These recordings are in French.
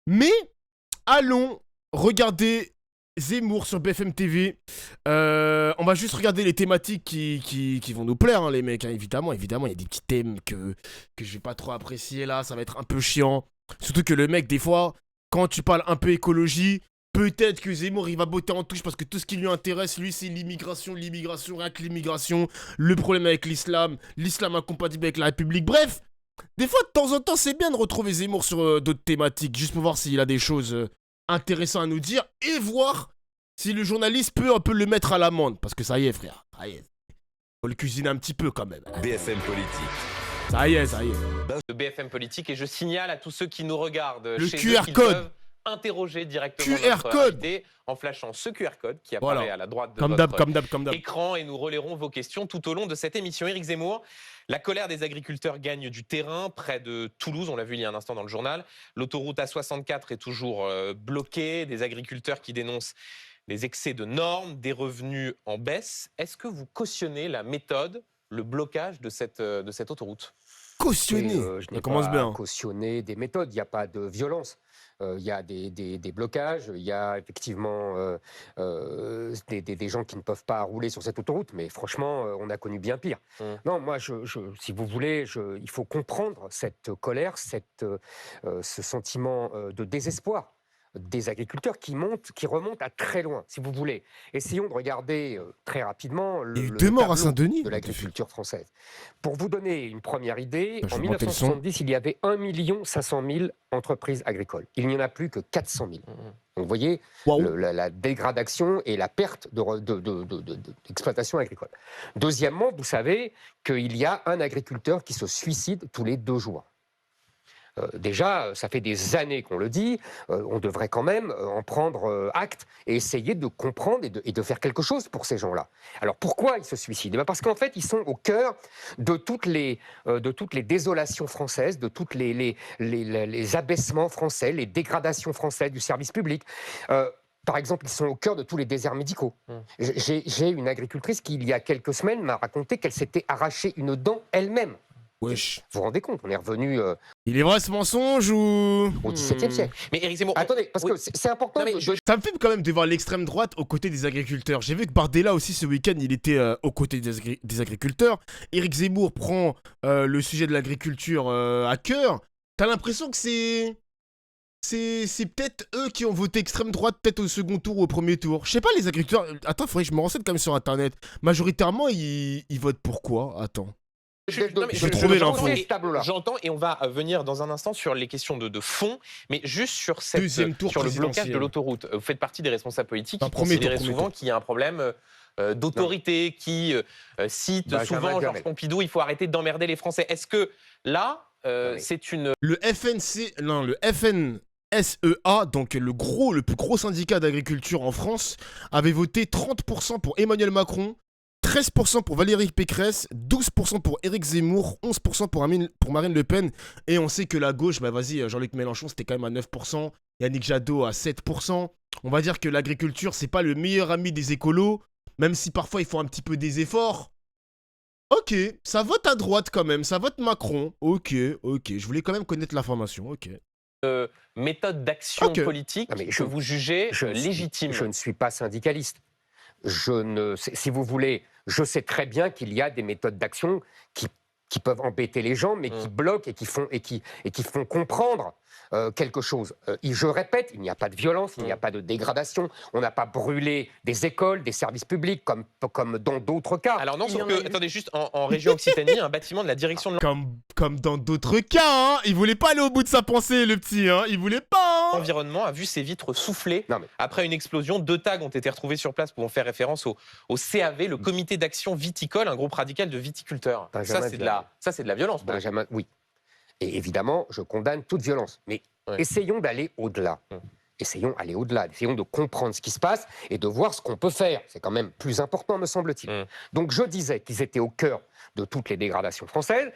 Mais allons regarder Zemmour sur BFM TV. On va juste regarder les thématiques qui vont nous plaire, hein, les mecs. Hein. Évidemment, il y a des petits thèmes que je vais pas trop apprécier là. Ça va être un peu chiant. Surtout que le mec, des fois, quand tu parles un peu écologie, peut-être que Zemmour il va botter en touche parce que tout ce qui lui intéresse, lui, c'est l'immigration, rien que l'immigration, le problème avec l'islam incompatible avec la République. Bref, des fois, de temps en temps, c'est bien de retrouver Zemmour sur d'autres thématiques, juste pour voir s'il a des choses intéressantes à nous dire et voir si le journaliste peut un peu le mettre à l'amende. Parce que ça y est, frère, ça y est. Faut le cuisiner un petit peu quand même. BFM Politique. Ça y est, ça y est. De BFM Politique et je signale à tous ceux qui nous regardent Le chez QR eux qu'ils code. peuvent interroger directement QR notre code. invité en flashant ce QR code qui apparaît Voilà. à la droite de Comme votre d'hab. écran et nous relayerons vos questions tout au long de cette émission. Éric Zemmour, la colère des agriculteurs gagne du terrain près de Toulouse, on l'a vu il y a un instant dans le journal. L'autoroute A64 est toujours bloquée, des agriculteurs qui dénoncent des excès de normes, des revenus en baisse. Est-ce que vous cautionnez la méthode, le blocage de cette autoroute ? Cautionné. Je Ça n'ai commence pas bien. cautionné des méthodes, il n'y a pas de violence. Il y a des blocages, il y a effectivement des gens qui ne peuvent pas rouler sur cette autoroute, mais franchement, on a connu bien pire. Non, moi, si vous voulez, il faut comprendre cette colère, ce sentiment de désespoir des agriculteurs qui remontent à très loin, si vous voulez. Essayons de regarder très rapidement Il y a eu le 2 morts à tableau Saint-Denis. de l'agriculture française. Pour vous donner une première idée, Je en vais monter le son. 1970, il y avait 1 500 000 entreprises agricoles. Il n'y en a plus que 400 000. Donc vous voyez Waouh. la dégradation et la perte d'exploitation agricole. Deuxièmement, vous savez qu'il y a un agriculteur qui se suicide tous les 2 jours. Déjà, ça fait des années qu'on le dit, on devrait quand même en prendre acte et essayer de comprendre et de faire quelque chose pour ces gens-là. Alors pourquoi ils se suicident ? Parce qu'en fait, ils sont au cœur de toutes les désolations françaises, de tous les abaissements français, les dégradations françaises du service public. Par exemple, ils sont au cœur de tous les déserts médicaux. J'ai une agricultrice qui, il y a quelques semaines, m'a raconté qu'elle s'était arraché une dent elle-même. Wesh. Vous vous rendez compte, on est revenu Il est vrai ce mensonge ou... au XVIIe siècle. Mais Éric Zemmour, Attendez, parce que c'est important Non, mais Ça me fait quand même de voir l'extrême droite aux côtés des agriculteurs. J'ai vu que Bardella aussi ce week-end, il était aux côtés des agriculteurs. Éric Zemmour prend le sujet de l'agriculture à cœur. T'as l'impression que c'est peut-être eux qui ont voté extrême droite, peut-être au second tour ou au premier tour. Je sais pas, les agriculteurs... Attends, faudrait que je me renseigne quand même sur Internet. Majoritairement, ils votent pour quoi ? Attends. Je vais trouver l'info. ce tableau-là. J'entends et on va venir dans un instant sur les questions de fond, mais juste sur, Deuxième tour sur le blocage présidentiel. de l'autoroute. Vous faites partie des responsables politiques Un qui premier tour, considèrent premier souvent tour. qu'il y a un problème d'autorité, qui citent Benjamin souvent Gamel. Georges Pompidou, il faut arrêter d'emmerder les Français. Est-ce que là, Oui. c'est une... Le FNSEA, donc le plus gros syndicat d'agriculture en France, avait voté 30% pour Emmanuel Macron, 13% pour Valérie Pécresse, 12% pour Éric Zemmour, 11% pour Marine Le Pen. Et on sait que la gauche, bah vas-y, Jean-Luc Mélenchon, c'était quand même à 9%, Yannick Jadot à 7%. On va dire que l'agriculture, c'est pas le meilleur ami des écolos, même si parfois ils font un petit peu des efforts. Ok, ça vote à droite quand même, ça vote Macron. Ok, je voulais quand même connaître l'information, ok. méthode d'action Ok. politique Non, mais que vous jugez légitime. Je ne suis pas syndicaliste. Si vous voulez, je sais très bien qu'il y a des méthodes d'action qui peuvent embêter les gens, mais qui bloquent et qui font comprendre quelque chose. Je répète, il n'y a pas de violence, il n'y a pas de dégradation. On n'a pas brûlé des écoles, des services publics, comme dans d'autres cas. Alors non, Il y sauf en a que, eu. attendez, juste en région Occitanie, un bâtiment de la direction de Comme dans d'autres cas, hein. Il voulait pas aller au bout de sa pensée, le petit, hein. Il voulait pas, hein. l'environnement a vu ses vitres souffler. Non, mais- Après une explosion, 2 tags ont été retrouvés sur place pouvant faire référence au CAV, le Comité d'action viticole, un groupe radical de viticulteurs. Benjamin Ça, c'est de la violence. pour le coup. Benjamin, oui. Et évidemment, je condamne toute violence. Mais Ouais. essayons d'aller au-delà. Essayons d'aller au-delà. Essayons de comprendre ce qui se passe et de voir ce qu'on peut faire. C'est quand même plus important, me semble-t-il. Donc je disais qu'ils étaient au cœur de toutes les dégradations françaises,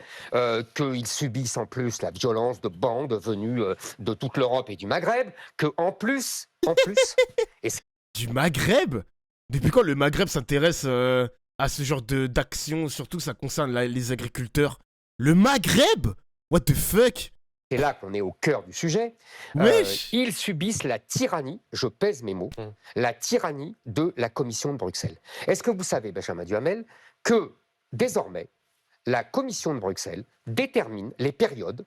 qu'ils subissent en plus la violence de bandes venues de toute l'Europe et du Maghreb, qu'en plus, Du Maghreb? Depuis quand le Maghreb s'intéresse à ce genre d'action? Surtout, ça concerne les agriculteurs. Le Maghreb? What the fuck? c'est là qu'on est au cœur du sujet, Wesh. ils subissent la tyrannie, je pèse mes mots, la tyrannie de la Commission de Bruxelles. Est-ce que vous savez, Benjamin Duhamel, que désormais, la Commission de Bruxelles détermine les périodes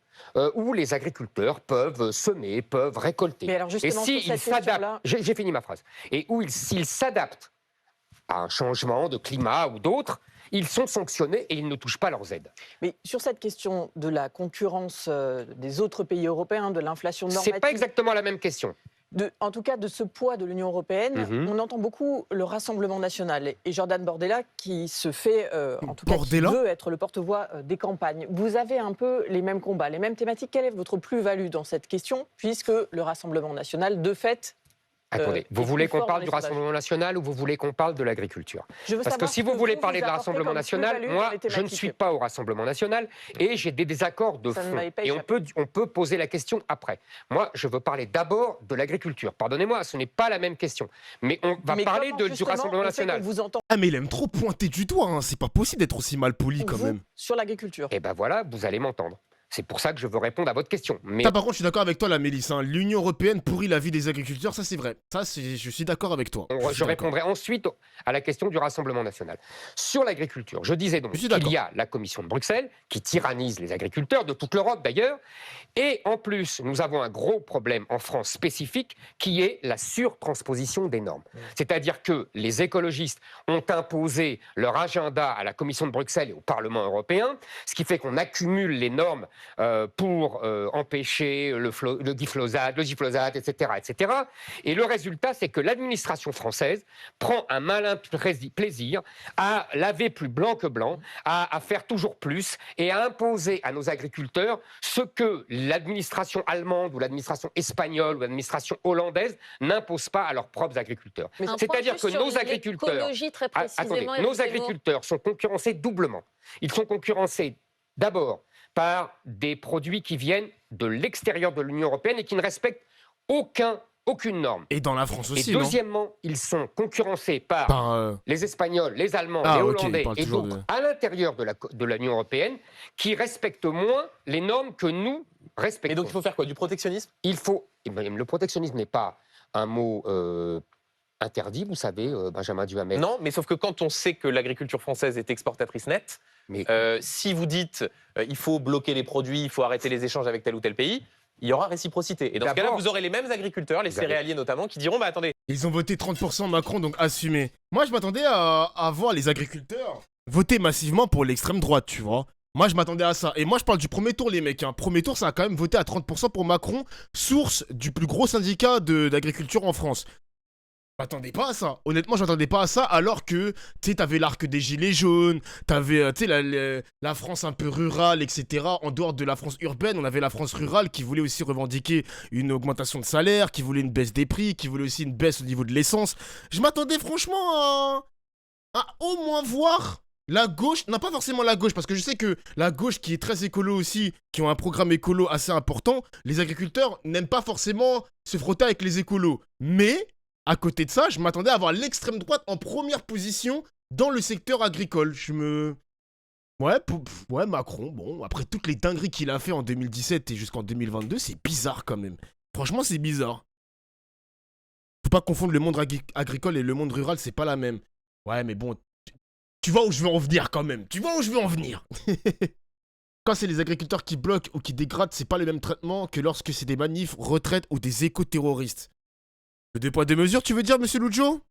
où les agriculteurs peuvent semer, peuvent récolter. Mais alors Et justement, sur s'ils cette question-là, s'adaptent, j'ai fini ma phrase, et s'ils s'adaptent à un changement de climat ou d'autres, ils sont sanctionnés et ils ne touchent pas leurs aides. mais sur cette question de la concurrence des autres pays européens, de l'inflation normative, C'est pas exactement la même question. en tout cas de ce poids de l'Union européenne, on entend beaucoup le Rassemblement national et Jordan Bordella qui se fait, en tout cas qui veut être le porte-voix des campagnes. Vous avez un peu les mêmes combats, les mêmes thématiques. Quelle est votre plus-value dans cette question, puisque le Rassemblement national, de fait... Attendez, vous voulez qu'on parle du Rassemblement national ou vous voulez qu'on parle de l'agriculture? Parce que si vous voulez parler de Rassemblement national, moi, je ne suis pas au Rassemblement national et j'ai des désaccords de fond. Et on peut poser la question après. Moi, je veux parler d'abord de l'agriculture. Pardonnez-moi, ce n'est pas la même question. Mais on va parler du Rassemblement national. Ah, mais il aime trop pointer du doigt, hein. C'est pas possible d'être aussi mal poli quand même. Sur l'agriculture. Et ben voilà, vous allez m'entendre. C'est pour ça que je veux répondre à votre question. Mais... Ça, par contre, je suis d'accord avec toi, la Mélisse. Hein. L'Union européenne pourrit la vie des agriculteurs, ça c'est vrai. Ça, je suis d'accord avec toi. Je répondrai ensuite à la question du Rassemblement national. Sur l'agriculture, je disais donc qu'il y a la Commission de Bruxelles qui tyrannise les agriculteurs, de toute l'Europe d'ailleurs. Et en plus, nous avons un gros problème en France spécifique qui est la surtransposition des normes. C'est-à-dire que les écologistes ont imposé leur agenda à la Commission de Bruxelles et au Parlement européen, ce qui fait qu'on accumule les normes pour empêcher le glyphosate, etc., etc. Et le résultat, c'est que l'administration française prend un malin plaisir à laver plus blanc que blanc, à faire toujours plus et à imposer à nos agriculteurs ce que l'administration allemande ou l'administration espagnole ou l'administration hollandaise n'impose pas à leurs propres agriculteurs. C'est-à-dire que nos agriculteurs sont concurrencés doublement. Ils sont concurrencés d'abord par des produits qui viennent de l'extérieur de l'Union européenne et qui ne respectent aucune norme. Et dans la France aussi, et deuxièmement, ils sont concurrencés par les Espagnols, les Allemands, les Hollandais et d'autres à l'intérieur de l'Union européenne qui respectent moins les normes que nous respectons. Et donc il faut faire quoi? Du protectionnisme? Le protectionnisme n'est pas un mot... interdit, vous savez, Benjamin Duhamel. Non, mais sauf que quand on sait que l'agriculture française est exportatrice nette, si vous dites il faut bloquer les produits, il faut arrêter les échanges avec tel ou tel pays, il y aura réciprocité. Et dans ce cas-là, vous aurez les mêmes agriculteurs, les céréaliers notamment, qui diront attendez. Ils ont voté 30% Macron, donc assumé. Moi, je m'attendais à voir les agriculteurs voter massivement pour l'extrême droite, tu vois. Moi, je m'attendais à ça. Et moi, je parle du premier tour, les mecs. Hein. Premier tour, ça a quand même voté à 30% pour Macron, source du plus gros syndicat d'agriculture en France. Je m'attendais pas à ça. Honnêtement, je m'attendais pas à ça, alors que, tu sais, t'avais l'arc des gilets jaunes, t'avais, tu sais, la France un peu rurale, etc. En dehors de la France urbaine, on avait la France rurale qui voulait aussi revendiquer une augmentation de salaire, qui voulait une baisse des prix, qui voulait aussi une baisse au niveau de l'essence. Je m'attendais franchement à au moins voir la gauche, non pas forcément la gauche, parce que je sais que la gauche qui est très écolo aussi, qui ont un programme écolo assez important, les agriculteurs n'aiment pas forcément se frotter avec les écolos. Mais... à côté de ça, je m'attendais à avoir l'extrême droite en première position dans le secteur agricole. Ouais, Macron, bon, après toutes les dingueries qu'il a fait en 2017 et jusqu'en 2022, c'est bizarre quand même. Franchement, c'est bizarre. Faut pas confondre le monde agricole et le monde rural, c'est pas la même. Ouais, mais bon, tu vois où je veux en venir quand même. Tu vois où je veux en venir. Quand c'est les agriculteurs qui bloquent ou qui dégradent, c'est pas le même traitement que lorsque c'est des manifs, retraites ou des éco-terroristes. Le 2 poids 2 mesures, tu veux dire, monsieur Lujo?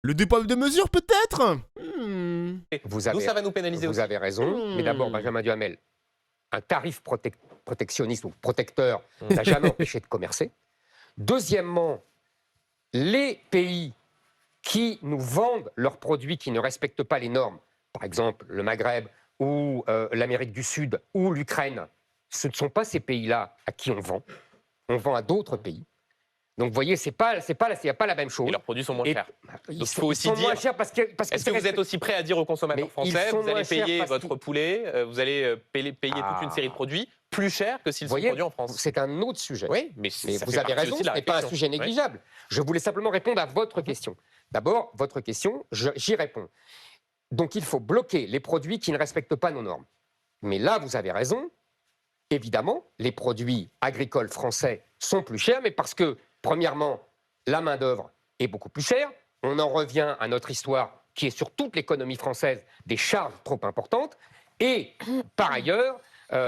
Le 2 poids 2 mesures, peut-être? Ça va nous pénaliser aussi. Vous avez raison, mais d'abord, Benjamin Duhamel, un tarif protectionniste ou protecteur n'a jamais empêché de commercer. Deuxièmement, les pays qui nous vendent leurs produits qui ne respectent pas les normes, par exemple le Maghreb ou l'Amérique du Sud ou l'Ukraine, ce ne sont pas ces pays-là à qui on vend. On vend à d'autres pays. Donc, vous voyez, il n'y a pas la même chose. Et leurs produits sont moins chers. Ils sont moins chers parce que est-ce que vous êtes aussi prêt à dire aux consommateurs français, vous allez payer votre poulet, vous allez payer toute une série de produits plus chers que s'ils sont produits en France? C'est un autre sujet. Oui, mais vous avez raison, ce n'est pas un sujet négligeable. Je voulais simplement répondre à votre question. D'abord, votre question, j'y réponds. Donc, il faut bloquer les produits qui ne respectent pas nos normes. Mais là, vous avez raison. évidemment, les produits agricoles français sont plus chers, mais parce que, premièrement, la main-d'œuvre est beaucoup plus chère. On en revient à notre histoire qui est sur toute l'économie française des charges trop importantes. Et par ailleurs,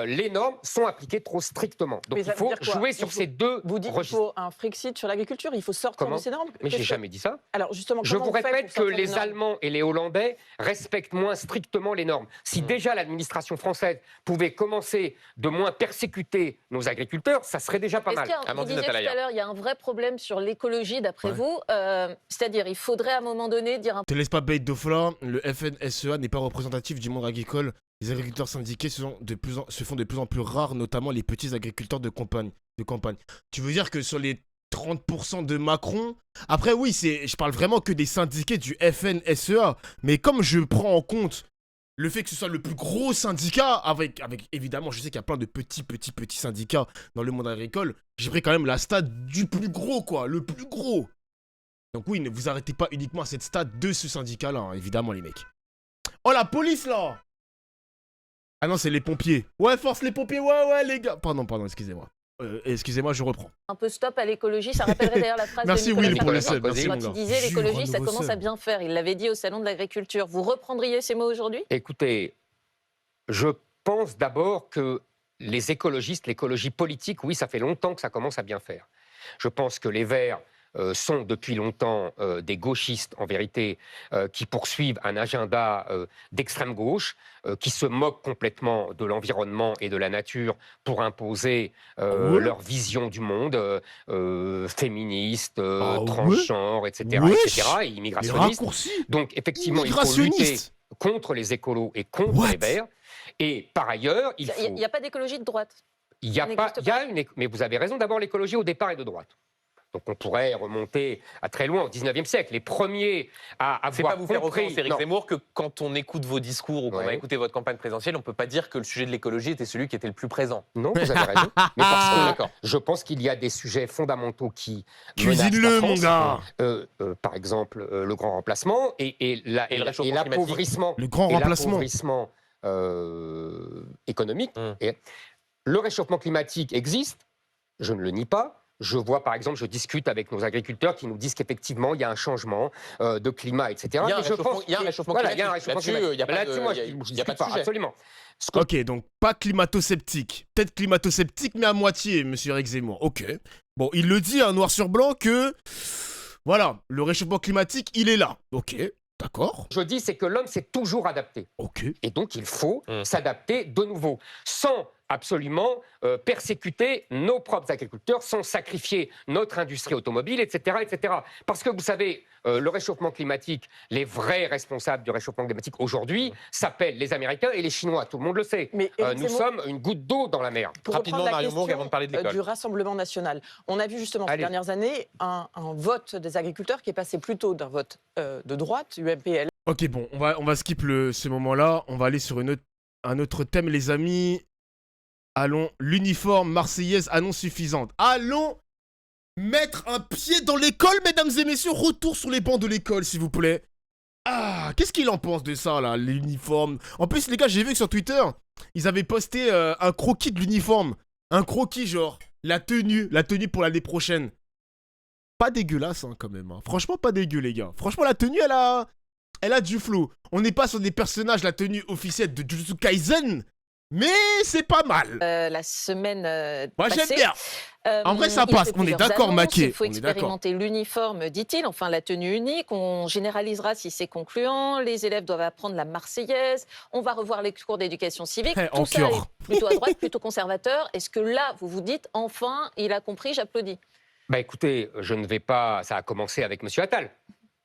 les normes sont appliquées trop strictement. Donc il faut jouer sur ces deux registres. Vous dites qu'il faut un Frexit sur l'agriculture, il faut sortir de ces normes. Mais je n'ai jamais dit ça. Alors justement, je vous répète que les Allemands et les Hollandais respectent moins strictement les normes. Si déjà l'administration française pouvait commencer de moins persécuter nos agriculteurs, ça serait déjà pas mal. Vous disiez tout à l'heure, il y a un vrai problème sur l'écologie, d'après vous. C'est-à-dire, il faudrait à un moment donné dire... Te laisse pas bête Dofla, le FNSEA n'est pas représentatif du monde agricole. Les agriculteurs syndiqués se font de plus en plus rares, notamment les petits agriculteurs de campagne. Tu veux dire que sur les 30% de Macron... Après oui, je parle vraiment que des syndiqués du FNSEA. Mais comme je prends en compte le fait que ce soit le plus gros syndicat, avec évidemment, je sais qu'il y a plein de petits syndicats dans le monde agricole, j'ai pris quand même la stade du plus gros, quoi, le plus gros. Donc oui, ne vous arrêtez pas uniquement à cette stade de ce syndicat-là, hein, évidemment, les mecs. Oh, la police, là! Ah non, c'est les pompiers. Ouais, force les pompiers, ouais, les gars. Pardon, excusez-moi. Excusez-moi, je reprends. Un peu stop à l'écologie, ça rappellerait d'ailleurs la phrase merci de Will Nicolas pour le Sarkozy. Quand il disait l'écologie, ça commence à bien faire. Il l'avait dit au Salon de l'Agriculture. Vous reprendriez ces mots aujourd'hui? Écoutez, je pense d'abord que les écologistes, l'écologie politique, oui, ça fait longtemps que ça commence à bien faire. Je pense que les Verts sont depuis longtemps des gauchistes, en vérité, qui poursuivent un agenda d'extrême gauche, qui se moquent complètement de l'environnement et de la nature pour imposer leur vision du monde, féministe, transgenre, etc., et immigration. Donc, effectivement, il faut lutter contre les écolos et contre les Verts. Et par ailleurs, il n'y a pas d'écologie de droite. Mais vous avez raison, d'abord, l'écologie au départ est de droite. Donc on pourrait remonter à très loin, au 19e siècle. Les premiers à avoir compris... C'est pas vous faire offenser, Éric Zemmour, que quand on écoute vos discours ou qu'on a écouté votre campagne présidentielle, on ne peut pas dire que le sujet de l'écologie était celui qui était le plus présent. Non, vous avez raison. Mais parce que je pense qu'il y a des sujets fondamentaux qui cuisine-le, mon gars. Par exemple, le grand remplacement et l'appauvrissement. Le grand remplacement. Économique. Et le réchauffement climatique existe, je ne le nie pas. Je vois, par exemple, je discute avec nos agriculteurs qui nous disent qu'effectivement, il y a un changement de climat, etc. Il y a un réchauffement climatique. Là-dessus, il n'y a pas de sujet. Absolument. Ok, donc pas climato-sceptique. Peut-être climato-sceptique, mais à moitié, monsieur Éric Zemmour. Ok. Bon, il le dit, noir sur blanc, que... Voilà, le réchauffement climatique, il est là. Ok, d'accord. Je dis, c'est que l'homme s'est toujours adapté. Ok. Et donc, il faut s'adapter de nouveau, sans absolument persécuter nos propres agriculteurs, sans sacrifier notre industrie automobile, etc., etc. Parce que vous savez, le réchauffement climatique, les vrais responsables du réchauffement climatique aujourd'hui s'appellent les Américains et les Chinois, tout le monde le sait. Mais nous sommes une goutte d'eau dans la mer. Rapidement, Marion Mourgue, avant de parler de l'école. Du Rassemblement national. On a vu justement ces dernières années un vote des agriculteurs qui est passé plutôt d'un vote de droite, UMPL. Ok, bon, on va skip ce moment-là. On va aller sur un autre thème, les amis. Allons, l'uniforme marseillaise annonce suffisante. Allons mettre un pied dans l'école, mesdames et messieurs. Retour sur les bancs de l'école, s'il vous plaît. Ah, qu'est-ce qu'il en pense de ça, là, l'uniforme? En plus, les gars, j'ai vu que sur Twitter, ils avaient posté un croquis de l'uniforme. Un croquis, genre, la tenue pour l'année prochaine. Pas dégueulasse, hein, quand même. Hein. Franchement, pas dégueu, les gars. Franchement, la tenue, elle a du flow. On n'est pas sur des personnages, la tenue officielle de Jujutsu Kaisen. Mais c'est pas mal. La semaine moi, passée, j'aime bien. En vrai, ça passe. On est d'accord, Maquet. Il faut expérimenter l'uniforme, dit-il. Enfin, la tenue unique. On généralisera si c'est concluant. Les élèves doivent apprendre la Marseillaise. On va revoir les cours d'éducation civique. Tout ça est plutôt à droite, plutôt conservateur. Est-ce que là, vous vous dites, enfin, il a compris, j'applaudis? Bah écoutez, je ne vais pas... Ça a commencé avec M. Attal.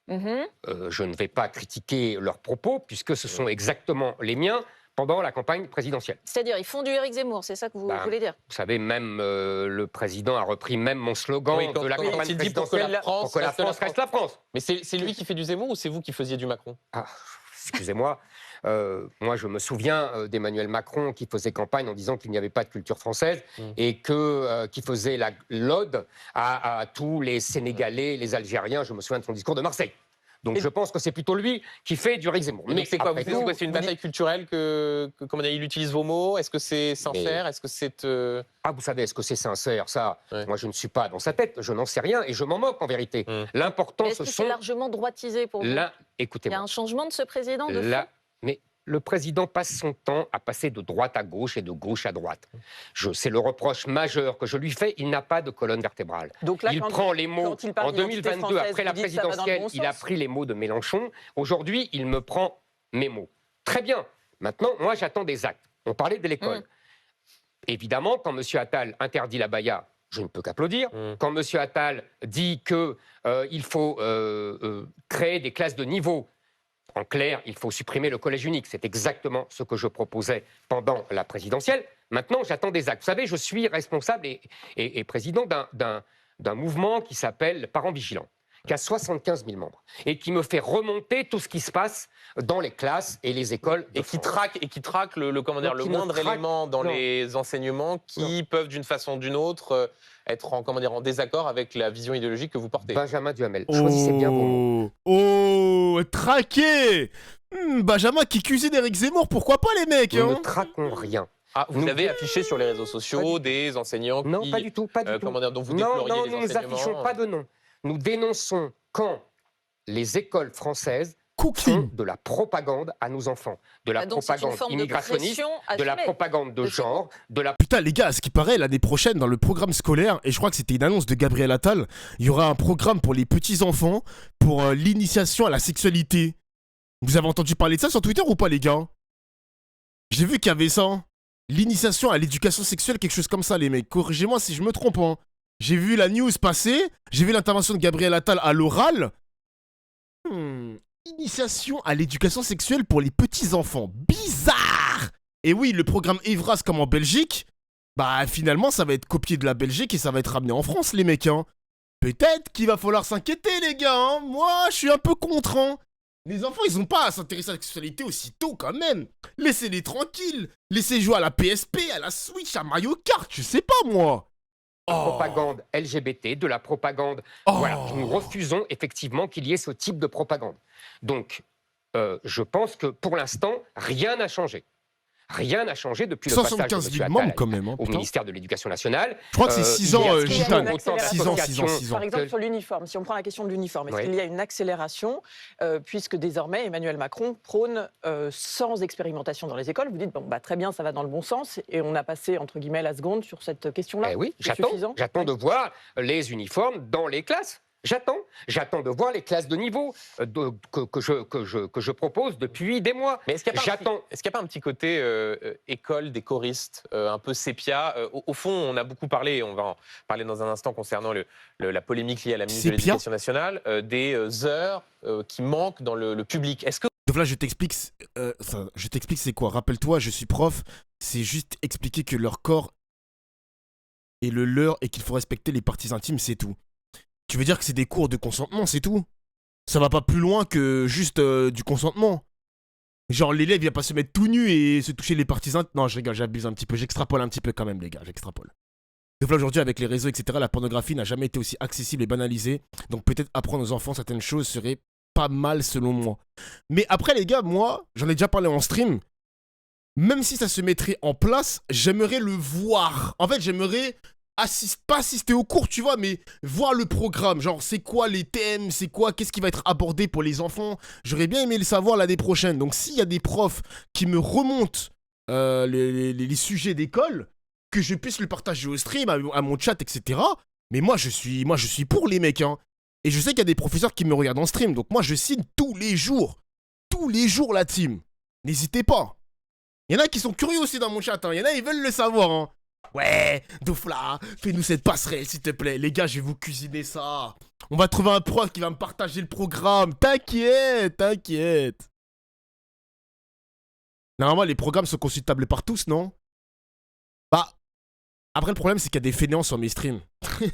Je ne vais pas critiquer leurs propos, puisque ce sont exactement les miens pendant la campagne présidentielle. C'est-à-dire, ils font du Éric Zemmour, c'est ça que vous voulez dire? Vous savez, même le président a repris même mon slogan de la campagne présidentielle, pour que la France reste la France. Mais c'est lui qui fait du Zemmour ou c'est vous qui faisiez du Macron? Excusez-moi. Moi, je me souviens d'Emmanuel Macron qui faisait campagne en disant qu'il n'y avait pas de culture française et qui faisait l'ode à tous les Sénégalais, les Algériens. Je me souviens de son discours de Marseille. Donc je pense que c'est plutôt lui qui fait du Éric Zemmour. Mais c'est quoi, c'est une bataille culturelle comment il utilise vos mots? Est-ce que c'est sincère? Est-ce que c'est... Ah, vous savez, est-ce que c'est sincère, ça? Moi, je ne suis pas dans sa tête, je n'en sais rien et je m'en moque en vérité. L'important, est-ce que c'est largement droitisé pour vous? Écoutez-moi. Il y a un changement de ce président de fond? Mais le président passe son temps à passer de droite à gauche et de gauche à droite. C'est le reproche majeur que je lui fais. Il n'a pas de colonne vertébrale. Donc là, il prend les mots. En 2022, après la présidentielle, il a pris les mots de Mélenchon. Aujourd'hui, il me prend mes mots. Très bien. Maintenant, moi, j'attends des actes. On parlait de l'école. Évidemment, quand M. Attal interdit la baya, je ne peux qu'applaudir. Quand M. Attal dit qu'il faut créer des classes de niveau, en clair, il faut supprimer le collège unique. C'est exactement ce que je proposais pendant la présidentielle. Maintenant, j'attends des actes. Vous savez, je suis responsable et président d'un mouvement qui s'appelle Parents Vigilants, qui a 75 000 membres et qui me fait remonter tout ce qui se passe dans les classes et les écoles. Et qui traque le moindre élément dans les enseignements qui peuvent, d'une façon ou d'une autre, être en désaccord avec la vision idéologique que vous portez. Benjamin Duhamel, choisissez bien vos mots. Oh, traqué. Benjamin qui cuisine Éric Zemmour, pourquoi pas les mecs? Nous ne traquons rien. Ah, vous avez affiché sur les réseaux sociaux des enseignants non, pas du tout, pas du tout. Dont vous déploriez les enseignements. Non, nous n'affichons pas de nom. Nous dénonçons quand les écoles françaises font de la propagande à nos enfants. De la propagande immigrationniste, de la propagande de genre, de la... Putain les gars, à ce qui paraît, l'année prochaine, dans le programme scolaire, et je crois que c'était une annonce de Gabriel Attal, il y aura un programme pour les petits-enfants, pour l'initiation à la sexualité. Vous avez entendu parler de ça sur Twitter ou pas les gars? J'ai vu qu'il y avait ça. L'initiation à l'éducation sexuelle, quelque chose comme ça les mecs. Corrigez-moi si je me trompe. Hein. J'ai vu la news passer, j'ai vu l'intervention de Gabriel Attal à l'oral. Initiation à l'éducation sexuelle pour les petits-enfants. Bizarre! Et oui, le programme Evras comme en Belgique, bah finalement ça va être copié de la Belgique et ça va être ramené en France les mecs. Hein. Peut-être qu'il va falloir s'inquiéter les gars. Hein. Moi, je suis un peu contre. Hein. Les enfants, ils ont pas à s'intéresser à la sexualité aussitôt quand même. Laissez-les tranquilles. Laissez jouer à la PSP, à la Switch, à Mario Kart, je sais pas moi. Propagande LGBT, de la propagande. Voilà, nous refusons effectivement qu'il y ait ce type de propagande. Donc, je pense que pour l'instant, rien n'a changé. Rien n'a changé depuis le passage de M. Attal quand même, hein, au ministère de l'Éducation nationale. Je crois que c'est 6 ans, Gitane. 6 ans. Par exemple, sur l'uniforme, si on prend la question de l'uniforme, est-ce qu'il y a une accélération puisque désormais Emmanuel Macron prône sans expérimentation dans les écoles? Vous dites, bon, bah, très bien, ça va dans le bon sens, et on a passé, entre guillemets, la seconde sur cette question-là. Oui, j'attends de voir les uniformes dans les classes. J'attends de voir les classes de niveau que je propose depuis des mois. Mais est-ce qu'il n'y a pas un petit côté école des choristes, un peu sépia au fond, on a beaucoup parlé, on va en parler dans un instant concernant la polémique liée à la ministre de l'Éducation nationale, des heures qui manquent dans le public. Est-ce que... Donc là, je t'explique c'est quoi. Rappelle-toi, je suis prof, c'est juste expliquer que leur corps est le leur et qu'il faut respecter les parties intimes, c'est tout. Tu veux dire que c'est des cours de consentement, c'est tout? Ça va pas plus loin que juste du consentement. Genre l'élève il va pas se mettre tout nu et se toucher les parties intimes. Non, je rigole, j'abuse un petit peu, j'extrapole un petit peu quand même les gars, j'extrapole. Donc là aujourd'hui avec les réseaux etc, la pornographie n'a jamais été aussi accessible et banalisée. Donc peut-être apprendre aux enfants certaines choses serait pas mal selon moi. Mais après les gars, moi, j'en ai déjà parlé en stream. Même si ça se mettrait en place, j'aimerais le voir. En fait j'aimerais... pas assister au cours, tu vois, mais voir le programme. Genre, c'est quoi les thèmes, c'est quoi, qu'est-ce qui va être abordé pour les enfants. J'aurais bien aimé le savoir l'année prochaine. Donc, s'il y a des profs qui me remontent les sujets d'école, que je puisse le partager au stream, à mon chat, etc. Mais moi, je suis pour les mecs, hein. Et je sais qu'il y a des professeurs qui me regardent en stream. Donc, moi, je signe tous les jours la team. N'hésitez pas. Il y en a qui sont curieux aussi dans mon chat, hein. Il y en a, ils veulent le savoir, hein. Ouais, Doufla, fais-nous cette passerelle, s'il te plaît. Les gars, je vais vous cuisiner ça. On va trouver un prof qui va me partager le programme. T'inquiète. Normalement, les programmes sont consultables par tous, non? Bah, après, le problème, c'est qu'il y a des fainéants sur mes streams. Il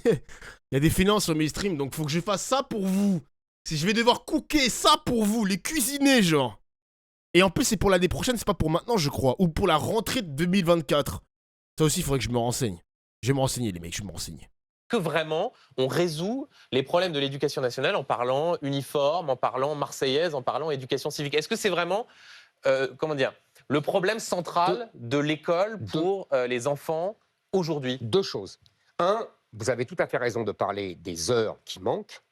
y a des fainéants sur mes streams, donc faut que je fasse ça pour vous. Si je vais devoir cooker ça pour vous, les cuisiner, genre. Et en plus, c'est pour l'année prochaine, c'est pas pour maintenant, je crois. Ou pour la rentrée de 2024. Ça aussi, il faudrait que je me renseigne. Je vais me renseigner, les mecs, je vais me renseigner. que vraiment on résout les problèmes de l'éducation nationale en parlant uniforme, en parlant marseillaise, en parlant éducation civique? Est-ce que c'est vraiment, le problème central de l'école pour les enfants aujourd'hui? Deux choses. Un, vous avez tout à fait raison de parler des heures qui manquent,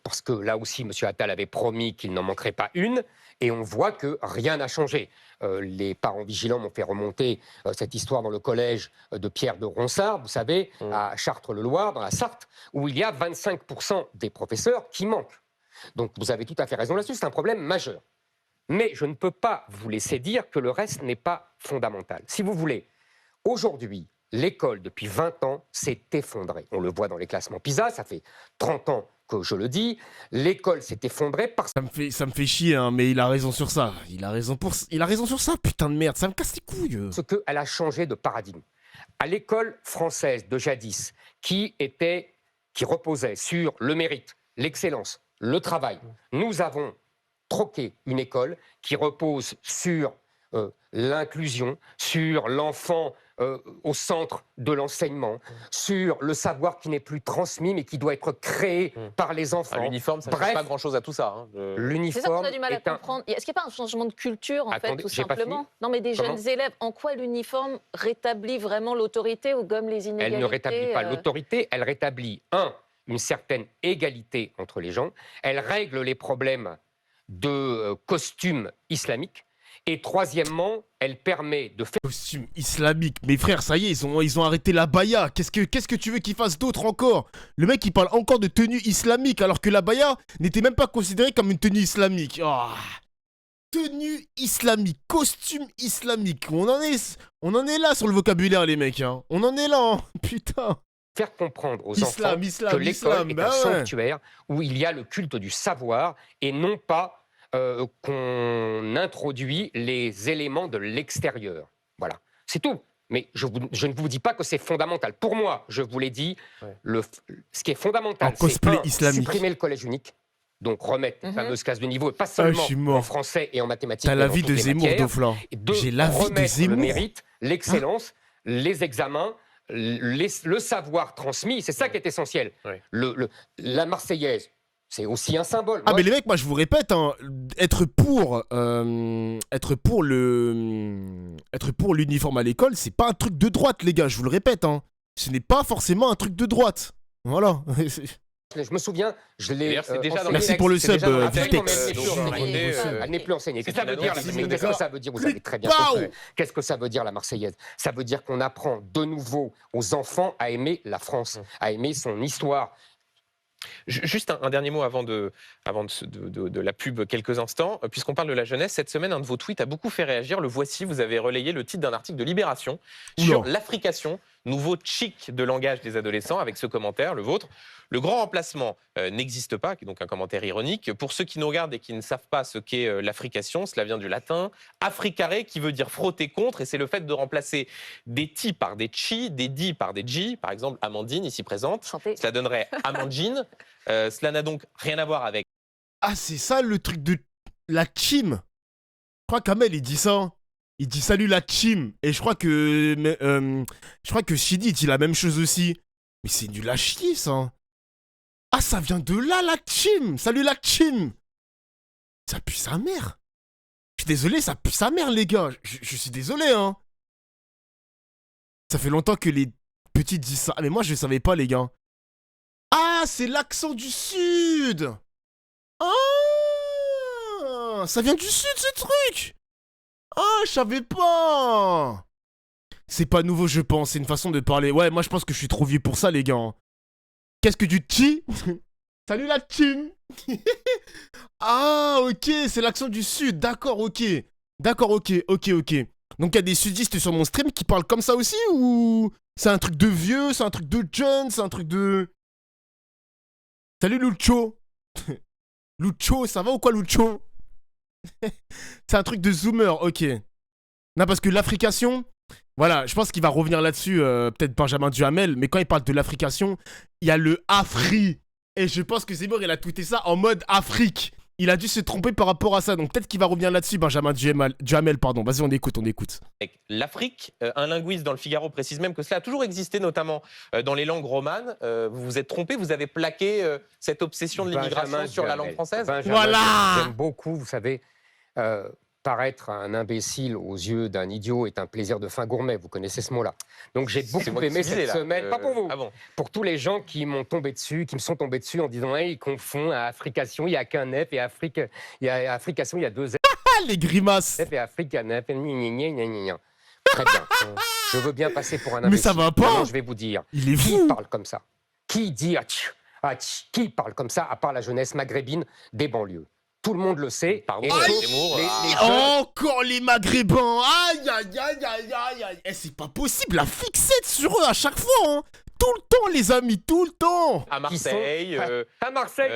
parce que là aussi, M. Attal avait promis qu'il n'en manquerait pas une, et on voit que rien n'a changé. Les parents vigilants m'ont fait remonter cette histoire dans le collège de Pierre de Ronsard, vous savez, à Chartres-le-Loir, dans la Sarthe, où il y a 25% des professeurs qui manquent. Donc vous avez tout à fait raison là-dessus, c'est un problème majeur. Mais je ne peux pas vous laisser dire que le reste n'est pas fondamental. Si vous voulez, aujourd'hui, l'école, depuis 20 ans, s'est effondrée. On le voit dans les classements PISA, ça fait 30 ans que je le dis. L'école s'est effondrée parce que... Ça me fait chier, hein, mais il a raison sur ça. Il a raison sur ça, putain de merde. Ça me casse les couilles. Ce qu'elle a changé de paradigme. À l'école française de jadis, qui reposait sur le mérite, l'excellence, le travail, nous avons troqué une école qui repose sur l'inclusion, sur l'enfant au centre de l'enseignement, sur le savoir qui n'est plus transmis mais qui doit être créé par les enfants. L'uniforme, ça ne change pas grand-chose à tout ça. Hein. L'uniforme. C'est ça qu'on a du mal à comprendre. Est-ce qu'il n'y a pas un changement de culture, en fait, tout simplement? Non, mais des jeunes élèves, en quoi l'uniforme rétablit vraiment l'autorité ou gomme les inégalités? Elle ne rétablit pas l'autorité, elle rétablit, une certaine égalité entre les gens, elle règle les problèmes de costumes islamiques. Et troisièmement, elle permet de faire... Costume islamique. Mais frère, ça y est, ils ont arrêté la baya. Qu'est-ce que tu veux qu'ils fassent d'autre encore? Le mec, il parle encore de tenue islamique, alors que la baya n'était même pas considérée comme une tenue islamique. Oh. Tenue islamique, costume islamique. On en est là sur le vocabulaire, les mecs. Hein. On en est là, hein. Putain. Faire comprendre aux enfants que l'école est un sanctuaire où il y a le culte du savoir et non pas... qu'on introduit les éléments de l'extérieur. Voilà, c'est tout. Mais je ne vous dis pas que c'est fondamental. Pour moi, je vous l'ai dit, ce qui est fondamental, c'est supprimer le collège unique, donc remettre les fameuses classes de niveau, et pas seulement en français et en mathématiques. T'as l'avis de Zemmour, Dofla. J'ai l'avis de Zemmour. Le mérite, l'excellence, les examens, le savoir transmis, c'est ça qui est essentiel. La Marseillaise, c'est aussi un symbole. Ah, mais les mecs, moi je vous répète, hein, être pour l'uniforme à l'école, c'est pas un truc de droite, les gars, je vous le répète. Hein. Ce n'est pas forcément un truc de droite. Voilà. Je me souviens, je l'ai. Merci pour le sub, Vitex. Elle n'est plus enseignée. Qu'est-ce que ça veut dire? Qu'est-ce que ça veut dire? Vous savez très bien. Qu'est-ce que ça veut dire, la Marseillaise? Ça veut dire qu'on apprend de nouveau aux enfants à aimer la France, à aimer son histoire. Juste un dernier mot avant de la pub quelques instants. Puisqu'on parle de la jeunesse, cette semaine, un de vos tweets a beaucoup fait réagir. Le voici, vous avez relayé le titre d'un article de Libération sur l'Africation, nouveau chic de langage des adolescents, avec ce commentaire, le vôtre. Le grand remplacement n'existe pas, qui est donc un commentaire ironique. Pour ceux qui nous regardent et qui ne savent pas ce qu'est l'Africation, cela vient du latin africare, qui veut dire frotter contre, et c'est le fait de remplacer des ti par des chi, des di par des ji. Par exemple, Amandine, ici présente. Santé. Cela donnerait Amandine. Cela n'a donc rien à voir avec... Ah, c'est ça le truc de la chim. Je crois qu'Amel, il dit ça. Il dit salut la chim. Et je crois que Shidi dit la même chose aussi. Mais c'est nul à chier, ça. Ah, ça vient de là, la chim. Salut la chim. Ça pue sa mère. Je suis désolé, ça pue sa mère, les gars. Je suis désolé, hein. Ça fait longtemps que les petits disent ça. Mais moi, je savais pas, les gars. Ah, c'est l'accent du sud. Ah, ça vient du sud, ce truc. Ah, je savais pas. C'est pas nouveau, je pense. C'est une façon de parler. Ouais, moi, je pense que je suis trop vieux pour ça, les gars. Qu'est-ce que du chi? Salut la chim. Ah, ok, c'est l'accent du sud. D'accord, ok. D'accord, ok. Donc, il y a des sudistes sur mon stream qui parlent comme ça aussi, ou c'est un truc de vieux, c'est un truc de jeune, c'est un truc de... Salut Lucho. Lucho, ça va ou quoi Lucho? C'est un truc de zoomer, ok. Non, parce que l'Africation, voilà, je pense qu'il va revenir là-dessus, peut-être Benjamin Duhamel, mais quand il parle de l'Africation, il y a le Afri. Et je pense que Zemmour, il a tweeté ça en mode Afrique. il a dû se tromper par rapport à ça. Donc peut-être qu'il va revenir là-dessus, Benjamin Duhamel, pardon. Vas-y, on écoute. L'Afrique, un linguiste dans le Figaro précise même que cela a toujours existé, notamment dans les langues romanes. Vous vous êtes trompé, vous avez plaqué cette obsession de l'immigration sur la langue française. Voilà. J'aime beaucoup, vous savez, paraître un imbécile aux yeux d'un idiot est un plaisir de fin gourmet. Vous connaissez ce mot-là. Donc j'ai beaucoup aimé cette semaine, pas pour vous, pour tous les gens qui m'ont tombé dessus, qui me sont tombés dessus en disant hey, ils confondent Africation, il n'y a qu'un F et Africation, il y a 2 F. Les grimaces. F et African F. Très bien. Je veux bien passer pour un imbécile. Mais ça va pas. Maintenant, je vais vous dire. Il est qui fou. parle comme ça? Qui dit qui parle comme ça à part la jeunesse maghrébine des banlieues? Tout le monde le sait. Pardon, encore les Maghrébins. Aïe, aïe, aïe, aïe, aïe, aïe. C'est pas possible, la fixette sur eux à chaque fois. Hein. Tout le temps, les amis, tout le temps. À Marseille. À Marseille.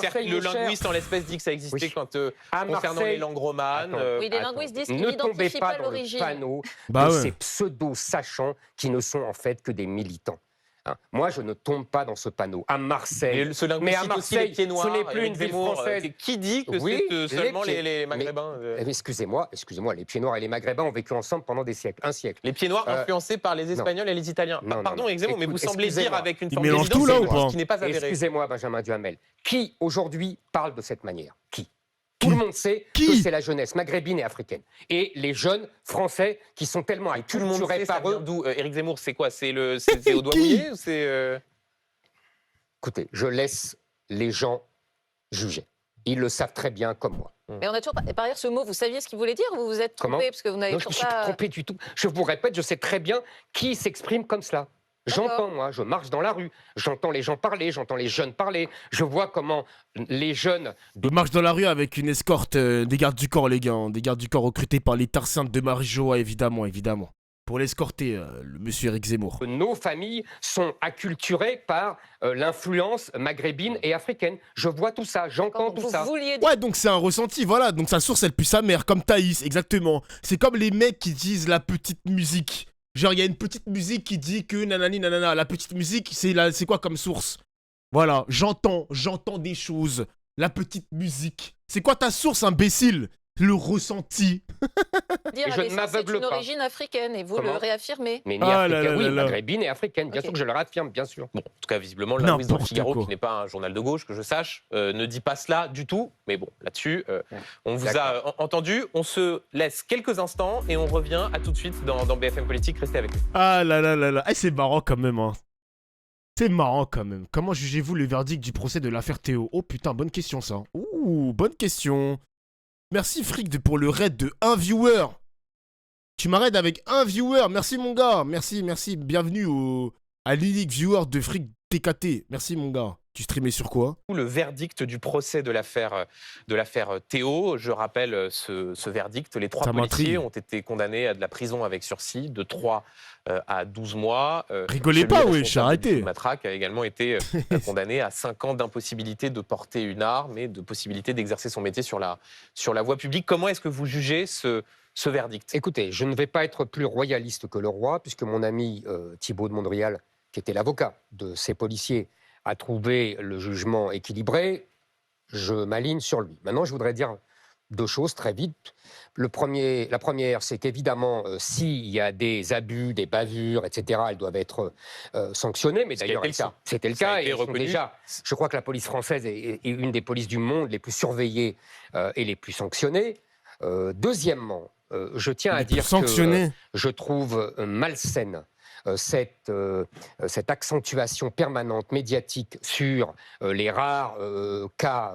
Certes, le linguiste en l'espèce dit que ça existait quand concernant les langues romanes. Oui, les linguistes disent qu'ils ne tombez n'identifient pas pas dans le l'origine. panneau de ces pseudo-sachants qui ne sont en fait que des militants. Hein. Moi, je ne tombe pas dans ce panneau. À Marseille, mais à Marseille, les pieds noirs, ce n'est plus une ville française. Qui dit que c'est seulement les Maghrébins Excusez-moi, les pieds noirs et les Maghrébins ont vécu ensemble pendant des siècles, un siècle. Les pieds noirs influencés par les Espagnols et les Italiens. Pardon, Exemo, mais vous semblez dire avec une forme d'évidence qui n'est pas avérée. Excusez-moi, Benjamin Duhamel. Qui aujourd'hui parle de cette manière? Qui? Tout le monde sait que c'est la jeunesse maghrébine et africaine. Et les jeunes français qui sont tellement acculturés par eux. D'où Éric Zemmour, c'est quoi? C'est au doigt mouillé ou Écoutez, je laisse les gens juger. Ils le savent très bien comme moi. Mais on a toujours par ailleurs ce mot, vous saviez ce qu'il voulait dire ou vous vous êtes trompé parce que vous n'avez non, je me suis pas trompé du tout. Je vous répète, je sais très bien qui s'exprime comme cela. J'entends, moi, je marche dans la rue, j'entends les gens parler, j'entends les jeunes parler, je vois comment les jeunes... Il marche dans la rue avec une escorte des gardes du corps, les gars, hein, des gardes du corps recrutés par les Tarsaintes de Marie-Joa, évidemment, pour l'escorter, le monsieur Éric Zemmour. Nos familles sont acculturées par l'influence maghrébine et africaine. Je vois tout ça, j'entends tout ça. Ouais, donc c'est un ressenti, voilà, donc sa source, elle pue sa mère, comme Thaïs, exactement. C'est comme les mecs qui disent la petite musique. Genre, il y a une petite musique qui dit que nanani nanana. La petite musique, c'est quoi comme source? Voilà, j'entends des choses. La petite musique. C'est quoi ta source, imbécile? Le ressenti. Je ne m'aveugle pas. C'est une origine africaine et vous le réaffirmez. Mais ni africaine, oui, maghrébine et africaine. Bien sûr que je le réaffirme, bien sûr. Bon, en tout cas, visiblement, le linguiste dans le Figaro, qui n'est pas un journal de gauche, que je sache, ne dit pas cela du tout. Mais bon, là-dessus, on vous a entendu. On se laisse quelques instants et on revient à tout de suite dans BFM Politique. Restez avec nous. Ah là là là là. C'est marrant quand même, hein. C'est marrant quand même. Comment jugez-vous le verdict du procès de l'affaire Théo? Oh putain, bonne question ça. Ouh, bonne question. Merci Frick pour le raid de 1 viewer. Tu m'arrêtes avec 1 viewer. Merci mon gars. Merci. Bienvenue à l'unique viewer de Frick TKT. Merci mon gars. Tu streamais sur quoi? Le verdict du procès de l'affaire Théo. Je rappelle ce verdict. Les 3 policiers ont été condamnés à de la prison avec sursis de 3 à 12 mois. Rigolez pas, oui, j'ai arrêté. Matraque a également été condamné à 5 ans d'impossibilité de porter une arme et de possibilité d'exercer son métier sur la voie publique. Comment est-ce que vous jugez ce verdict? Écoutez, je ne vais pas être plus royaliste que le roi, puisque mon ami Thibault de Mondrial, qui était l'avocat de ces policiers, a trouvé le jugement équilibré. Je m'aligne sur lui. Maintenant, je voudrais dire 2 choses très vite. La première, c'est qu'évidemment, s'il y a des abus, des bavures, etc., elles doivent être sanctionnées. Mais d'ailleurs, c'était le cas. Et déjà, je crois que la police française est une des polices du monde les plus surveillées et les plus sanctionnées. Deuxièmement, je tiens à dire que je trouve malsaine cette accentuation permanente médiatique sur les rares cas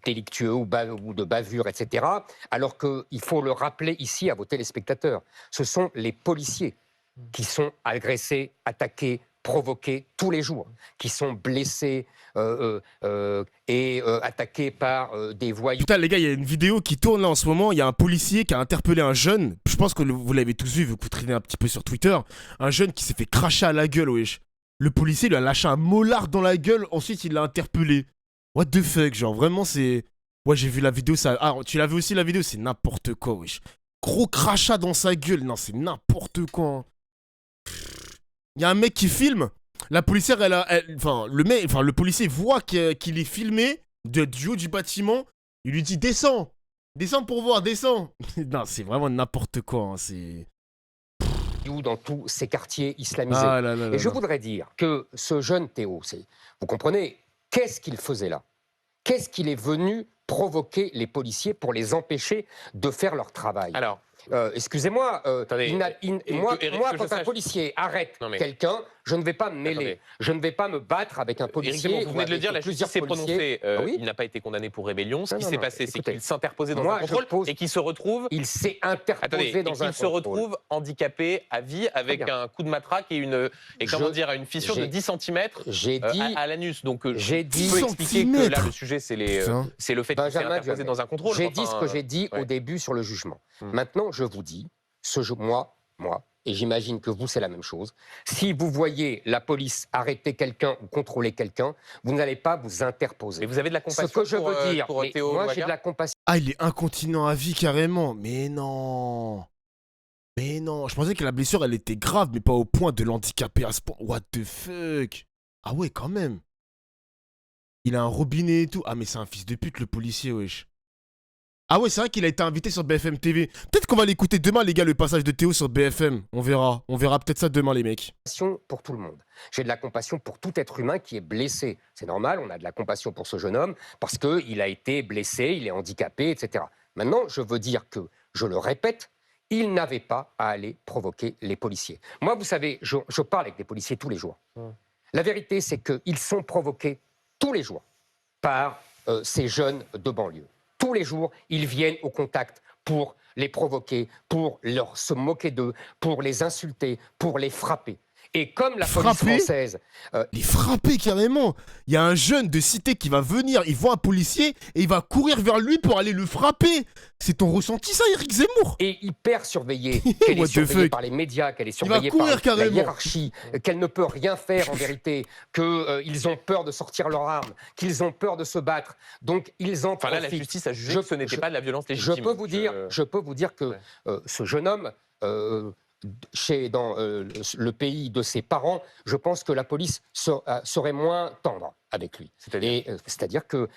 délictueux ou de bavure, etc., alors qu'il faut le rappeler ici à vos téléspectateurs, ce sont les policiers qui sont agressés, attaqués, provoqués tous les jours, qui sont blessés et attaqués par des voyous. Putain les gars, il y a une vidéo qui tourne là en ce moment, il y a un policier qui a interpellé un jeune, je pense que vous l'avez tous vu, vous traînez un petit peu sur Twitter, un jeune qui s'est fait cracher à la gueule, wesh. Le policier lui a lâché un molar dans la gueule, ensuite il l'a interpellé. What the fuck, genre vraiment c'est... Ouais, j'ai vu la vidéo, ça... Ah, tu l'as vu aussi la vidéo? C'est n'importe quoi, wesh. Gros crachat dans sa gueule, non c'est n'importe quoi. Il y a un mec qui filme, la policière, le policier voit qu'il est filmé, du haut du bâtiment, il lui dit descends, descends pour voir, descends. Non, c'est vraiment n'importe quoi, hein, c'est... Dans tous ces quartiers islamisés. Ah là là là et je là. voudrais dire que ce jeune Théo, vous comprenez, qu'est-ce qu'il faisait là? Qu'est-ce qu'il est venu provoquer les policiers pour les empêcher de faire leur travail? Alors, excusez-moi, attendez, moi, quand un policier arrête quelqu'un, je ne vais pas me mêler. Attendez. Je ne vais pas me battre avec un policier. Éric, vous venez de le dire, la justice s'est prononcée. Oui. Il n'a pas été condamné pour rébellion. Ce qui s'est passé, c'est écoutez, qu'il s'interposait dans un contrôle et qu'il se retrouve... Il s'est interposé dans un contrôle. Il se retrouve handicapé à vie avec un coup de matraque et une fissure de 10 cm à l'anus. Donc, je peux expliquer que là, le sujet, c'est le fait qu'il s'est interposé dans un contrôle. J'ai dit ce que j'ai dit au début sur le jugement. Maintenant, je vous dis, moi, et j'imagine que vous, c'est la même chose, si vous voyez la police arrêter quelqu'un ou contrôler quelqu'un, vous n'allez pas vous interposer. Et vous avez de la compassion ce que je veux dire, pour Théo moi, j'ai de la compassion. Ah, il est incontinent à vie carrément. Mais non. Mais non. Je pensais que la blessure, elle était grave, mais pas au point de l'handicaper à ce point. What the fuck? Ah ouais, quand même. Il a un robinet et tout. Ah, mais c'est un fils de pute, le policier, wesh. Ah ouais, c'est vrai qu'il a été invité sur BFM TV. Peut-être qu'on va l'écouter demain, les gars, le passage de Théo sur BFM. On verra. On verra peut-être ça demain, les mecs. Pour tout le monde. J'ai de la compassion pour tout être humain qui est blessé. C'est normal, on a de la compassion pour ce jeune homme parce qu'il a été blessé, il est handicapé, etc. Maintenant, je veux dire que, je le répète, il n'avait pas à aller provoquer les policiers. Moi, vous savez, je parle avec des policiers tous les jours. La vérité, c'est qu'ils sont provoqués tous les jours par ces jeunes de banlieue. Tous les jours, ils viennent au contact pour les provoquer, pour se moquer d'eux, pour les insulter, pour les frapper. Et comme la police française... Les frapper carrément. Il y a un jeune de cité qui va venir, il voit un policier et il va courir vers lui pour aller le frapper. C'est ton ressenti ça, Éric Zemmour? Et hyper surveillée, qu'elle est surveillée par les médias, qu'elle est surveillée par la hiérarchie, qu'elle ne peut rien faire en vérité, qu'ils ont peur de sortir leurs armes, qu'ils ont peur de se battre. Donc ils en profitent. Là, la justice a jugé que ce n'était pas de la violence légitime. Je peux vous dire que ce jeune homme... dans le pays de ses parents, je pense que la police serait moins tendre avec lui. C'est-à-dire que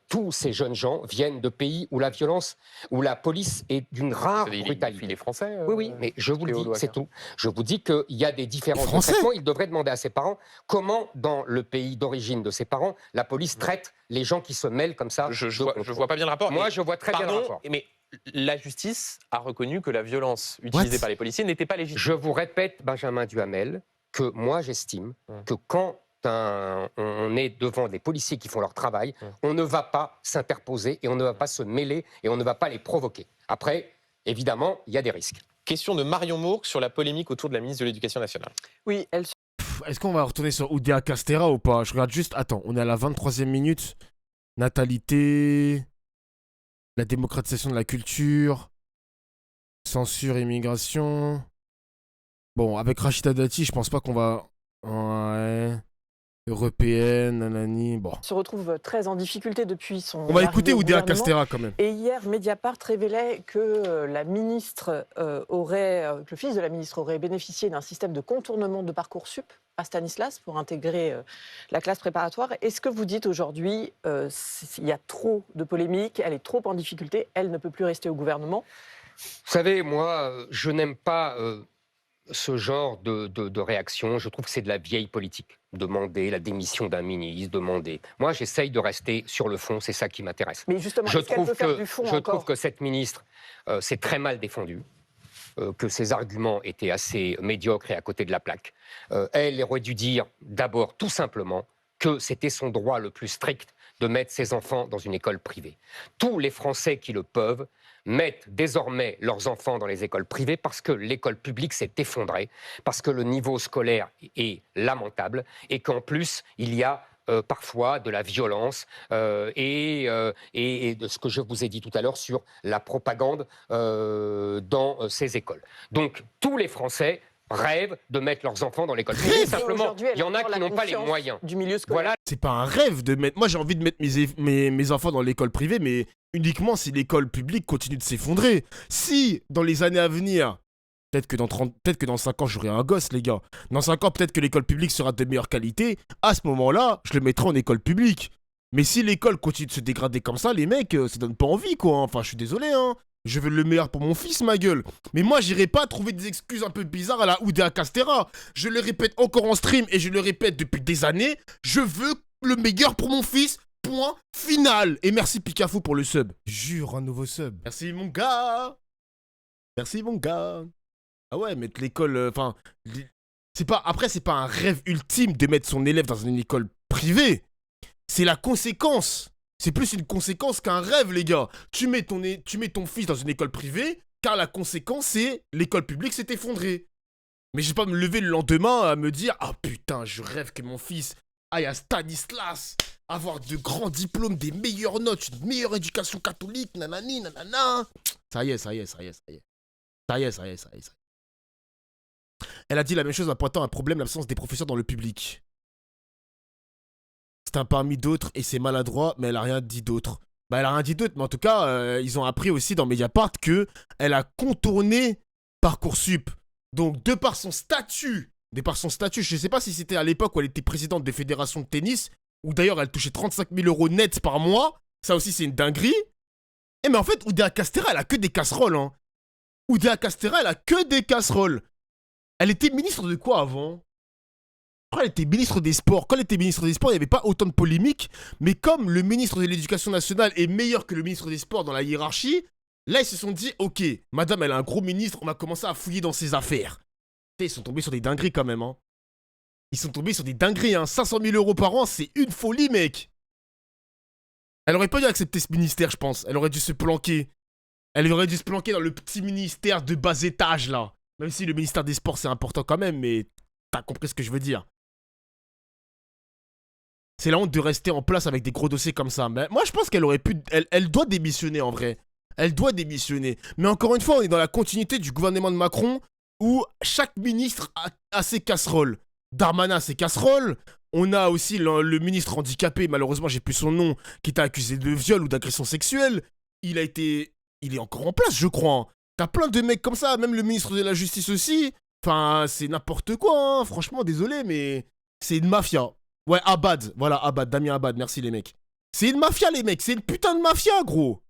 tous ces jeunes gens viennent de pays où la violence, où la police est d'une rare brutalité. Il est français Oui, mais je vous le dis, c'est tout. Je vous dis qu'il y a des différences de traitement. Il devrait demander à ses parents comment, dans le pays d'origine de ses parents, la police traite les gens qui se mêlent comme ça. Je vois pas bien le rapport. Moi, je vois très bien le rapport. Mais la justice a reconnu que la violence utilisée par les policiers n'était pas légitime. Je vous répète, Benjamin Duhamel, que moi j'estime que quand on est devant des policiers qui font leur travail, on ne va pas s'interposer et on ne va pas se mêler et on ne va pas les provoquer. Après, évidemment, il y a des risques. Question de Marion Mourgue sur la polémique autour de la ministre de l'Éducation nationale. Oui, est-ce qu'on va retourner sur Oudéa Castéra ou pas? Je regarde juste, attends, on est à la 23e minute. Natalité... La démocratisation de la culture, censure, immigration. Bon, avec Rachida Dati, je pense pas qu'on va... Ouais... Européenne, nanani, bon. Se retrouve très en difficulté depuis son... On va écouter Oudéa Castéra quand même. Et hier, Mediapart révélait que la ministre que le fils de la ministre aurait bénéficié d'un système de contournement de Parcoursup à Stanislas pour intégrer la classe préparatoire. Est-ce que vous dites aujourd'hui il y a trop de polémiques, elle est trop en difficulté, elle ne peut plus rester au gouvernement? Vous savez, moi, je n'aime pas ce genre de réaction. Je trouve que c'est de la vieille politique. Demander la démission d'un ministre, demander... Moi, j'essaye de rester sur le fond, c'est ça qui m'intéresse. Mais justement, est-ce qu'elle peut faire du fond encore ? Je trouve que cette ministre s'est très mal défendue, que ses arguments étaient assez médiocres et à côté de la plaque. Elle aurait dû dire d'abord, tout simplement, que c'était son droit le plus strict de mettre ses enfants dans une école privée. Tous les Français qui le peuvent mettent désormais leurs enfants dans les écoles privées parce que l'école publique s'est effondrée, parce que le niveau scolaire est lamentable et qu'en plus, il y a parfois de la violence et de ce que je vous ai dit tout à l'heure sur la propagande dans ces écoles. Donc, tous les Français rêvent de mettre leurs enfants dans l'école privée. Simplement, il y en a qui n'ont pas les moyens. Du milieu scolaire. Voilà. C'est pas un rêve de mettre... Moi, j'ai envie de mettre mes enfants dans l'école privée, mais uniquement si l'école publique continue de s'effondrer. Si, dans les années à venir, peut-être que dans 5 ans, j'aurai un gosse, les gars. Dans 5 ans, peut-être que l'école publique sera de meilleure qualité. À ce moment-là, je le mettrai en école publique. Mais si l'école continue de se dégrader comme ça, les mecs, ça donne pas envie, quoi. Enfin, je suis désolé, hein. Je veux le meilleur pour mon fils, ma gueule. Mais moi, j'irai pas trouver des excuses un peu bizarres à la Oudéa Castéra. Je le répète encore en stream et je le répète depuis des années. Je veux le meilleur pour mon fils. Point final. Et merci Picafou pour le sub. Jure, un nouveau sub. Merci, mon gars. Merci, mon gars. Ah ouais, mettre l'école... Enfin... c'est pas... Après, c'est pas un rêve ultime de mettre son élève dans une école privée. C'est la conséquence. C'est plus une conséquence qu'un rêve, les gars. Tu mets ton fils dans une école privée, car la conséquence, c'est l'école publique s'est effondrée. Mais je vais pas me lever le lendemain à me dire « Ah putain, je rêve que mon fils aille à Stanislas, avoir de grands diplômes, des meilleures notes, une meilleure éducation catholique, nanani, nanana. » Ça y est. Elle a dit la même chose en pointant un problème, l'absence des professeurs dans le public. C'est un parmi d'autres et c'est maladroit, mais elle a rien dit d'autre. Bah elle a rien dit d'autre, mais en tout cas, ils ont appris aussi dans Mediapart que elle a contourné Parcoursup. Donc de par son statut, je sais pas si c'était à l'époque où elle était présidente des fédérations de tennis, ou d'ailleurs elle touchait 35 000 € net par mois, ça aussi c'est une dinguerie. Et mais en fait, Oudéa Castéra, elle a que des casseroles, hein. Oudéa Castéra, elle a que des casseroles. Elle était ministre de quoi avant ? Elle était ministre des Sports. Quand elle était ministre des Sports, il n'y avait pas autant de polémiques. Mais comme le ministre de l'Éducation nationale est meilleur que le ministre des Sports dans la hiérarchie, là, ils se sont dit, ok, madame, elle a un gros ministre, on va commencer à fouiller dans ses affaires. Ils sont tombés sur des dingueries quand même, hein. Ils sont tombés sur des dingueries, hein. 500 000 € par an, c'est une folie, mec. Elle aurait pas dû accepter ce ministère, je pense. Elle aurait dû se planquer. Elle aurait dû se planquer dans le petit ministère de bas étage, là. Même si le ministère des Sports, c'est important quand même, mais t'as compris ce que je veux dire. C'est la honte de rester en place avec des gros dossiers comme ça. Mais moi, je pense qu'elle aurait pu... Elle doit démissionner, en vrai. Elle doit démissionner. Mais encore une fois, on est dans la continuité du gouvernement de Macron où chaque ministre a ses casseroles. Darmanin a ses casseroles. On a aussi le ministre handicapé, malheureusement, j'ai plus son nom, qui était accusé de viol ou d'agression sexuelle. Il est encore en place, je crois, hein. T'as plein de mecs comme ça, même le ministre de la Justice aussi. Enfin, c'est n'importe quoi, hein. Franchement, désolé, mais c'est une mafia. Ouais, Abad, voilà, Abad, Damien Abad, merci les mecs. C'est une mafia, les mecs, c'est une putain de mafia, gros.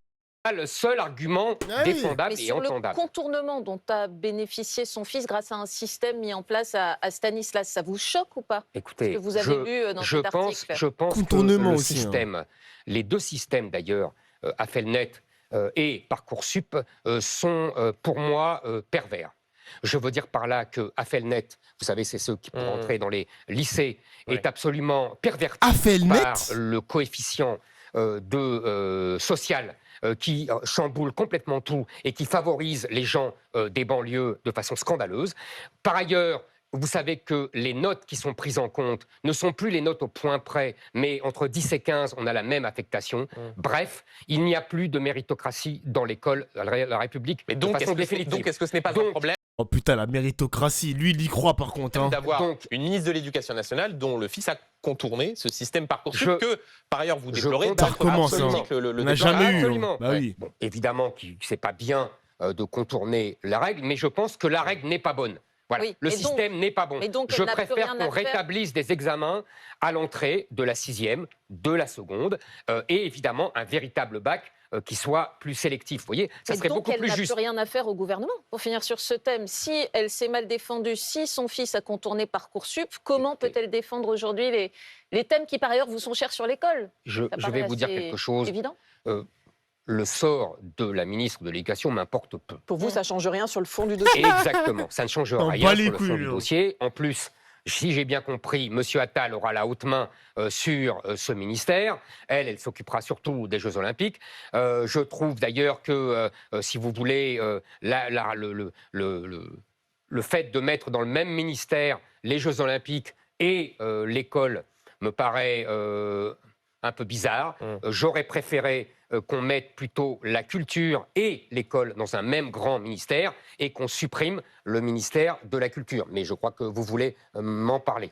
Le seul argument défendable mais et sur entendable. Le contournement dont a bénéficié son fils grâce à un système mis en place à Stanislas, ça vous choque ou pas? Écoutez, ce que vous avez vu dans cet article. Je pense contournement que aussi, système, les deux systèmes d'ailleurs, Affelnet et Parcoursup, sont pour moi pervers. Je veux dire par là que Affelnet, vous savez, c'est ceux qui peuvent entrer dans les lycées, est absolument perverti par le coefficient social qui chamboule complètement tout et qui favorise les gens des banlieues de façon scandaleuse. Par ailleurs, vous savez que les notes qui sont prises en compte ne sont plus les notes au point près, mais entre 10 et 15, on a la même affectation. Bref, il n'y a plus de méritocratie dans l'école, la République, mais donc, de façon définitive. Donc, est-ce que ce n'est pas un problème? Oh putain, la méritocratie, lui, il y croit par contre. Hein. D'avoir une ministre de l'Éducation nationale dont le fils a contourné ce système Parcoursup que, par ailleurs, vous déplorez. Ça recommence, hein. On n'a jamais eu. Absolument. Bah oui. Bon, évidemment que c'est pas bien de contourner la règle, mais je pense que la règle n'est pas bonne. Voilà. Oui, le système n'est pas bon. Donc, je préfère qu'on rétablisse des examens à l'entrée de la 6e, de la seconde, et évidemment un véritable bac qui soit plus sélectif. Vous voyez, ça serait beaucoup plus juste. Elle n'a plus rien à faire au gouvernement. Pour finir sur ce thème, si elle s'est mal défendue, si son fils a contourné Parcoursup, comment peut-elle défendre aujourd'hui les thèmes qui, par ailleurs, vous sont chers sur l'école? Je vais vous dire quelque chose. Évident. Le sort de la ministre de l'Éducation m'importe peu. Pour vous, ça ne change rien sur le fond du dossier? Exactement, ça ne change rien sur le fond du dossier. En plus, si j'ai bien compris, M. Attal aura la haute main sur ce ministère. Elle s'occupera surtout des Jeux Olympiques. Je trouve d'ailleurs que, si vous voulez, le fait de mettre dans le même ministère les Jeux Olympiques et l'école me paraît un peu bizarre. J'aurais préféré qu'on mette plutôt la culture et l'école dans un même grand ministère et qu'on supprime le ministère de la culture. Mais je crois que vous voulez m'en parler.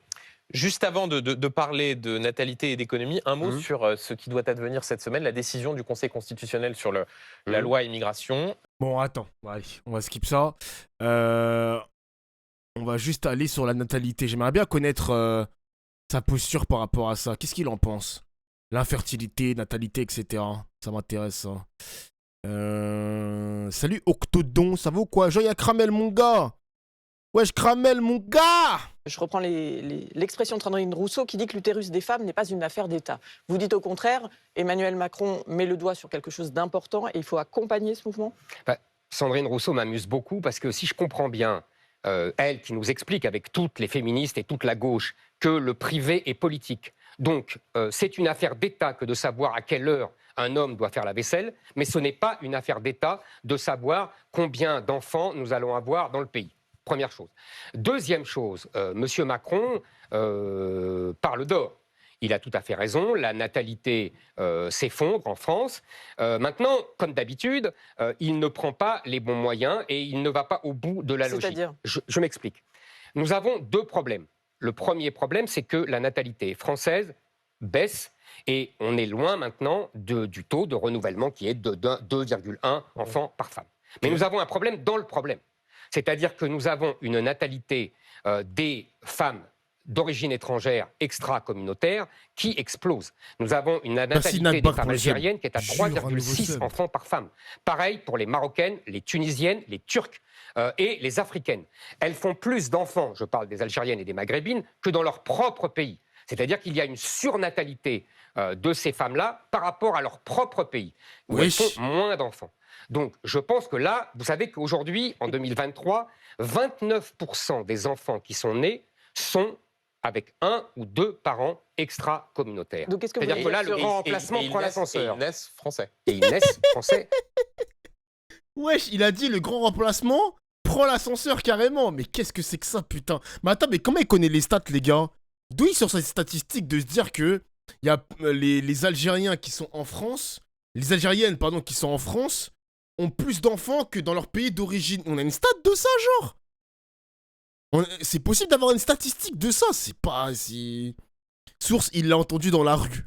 Juste avant de parler de natalité et d'économie, un mot sur ce qui doit advenir cette semaine, la décision du Conseil constitutionnel sur la loi immigration. Bon, attends, allez, on va skip ça. On va juste aller sur la natalité. J'aimerais bien connaître sa posture par rapport à ça. Qu'est-ce qu'il en pense? L'infertilité, natalité, etc. Ça m'intéresse, ça. Salut Octodon, ça va ou quoi? Genre, y'a Kramel, mon gars. Wesh, Kramel, mon gars. Je reprends l'expression de Sandrine Rousseau qui dit que l'utérus des femmes n'est pas une affaire d'État. Vous dites au contraire, Emmanuel Macron met le doigt sur quelque chose d'important et il faut accompagner ce mouvement? Sandrine Rousseau m'amuse beaucoup parce que si je comprends bien, elle qui nous explique avec toutes les féministes et toute la gauche que le privé est politique. Donc, c'est une affaire d'État que de savoir à quelle heure un homme doit faire la vaisselle, mais ce n'est pas une affaire d'État de savoir combien d'enfants nous allons avoir dans le pays. Première chose. Deuxième chose, M. Macron parle d'or. Il a tout à fait raison, la natalité s'effondre en France. Maintenant, comme d'habitude, il ne prend pas les bons moyens et il ne va pas au bout de la logique. C'est-à-dire ? Je m'explique. Nous avons deux problèmes. Le premier problème, c'est que la natalité française baisse et on est loin maintenant du taux de renouvellement qui est de 2,1 enfants par femme. Mais nous avons un problème dans le problème. C'est-à-dire que nous avons une natalité des femmes d'origine étrangère extra-communautaire qui explose. Nous avons une natalité des femmes algériennes qui est à 3,6 enfants par femme. Pareil pour les Marocaines, les Tunisiennes, les Turques et les Africaines. Elles font plus d'enfants, je parle des Algériennes et des Maghrébines, que dans leur propre pays. C'est-à-dire qu'il y a une surnatalité de ces femmes-là par rapport à leur propre pays, où elles font moins d'enfants. Donc, je pense que là, vous savez qu'aujourd'hui, en 2023, 29% des enfants qui sont nés sont avec un ou deux parents extra-communautaires. C'est-à-dire que là, le grand remplacement prend l'ascenseur. Et ils naissent français. Et ils naissent français. Wesh, il a dit le grand remplacement prend l'ascenseur carrément. Mais qu'est-ce que c'est que ça, putain? Mais attends, mais comment il connaît les stats, les gars? D'où il sort cette statistique de se dire que il y a les Algériens qui sont en France, les Algériennes, pardon, qui sont en France, ont plus d'enfants que dans leur pays d'origine. On a une stat de ça, genre? C'est possible d'avoir une statistique de ça? C'est pas si... Source, il l'a entendu dans la rue.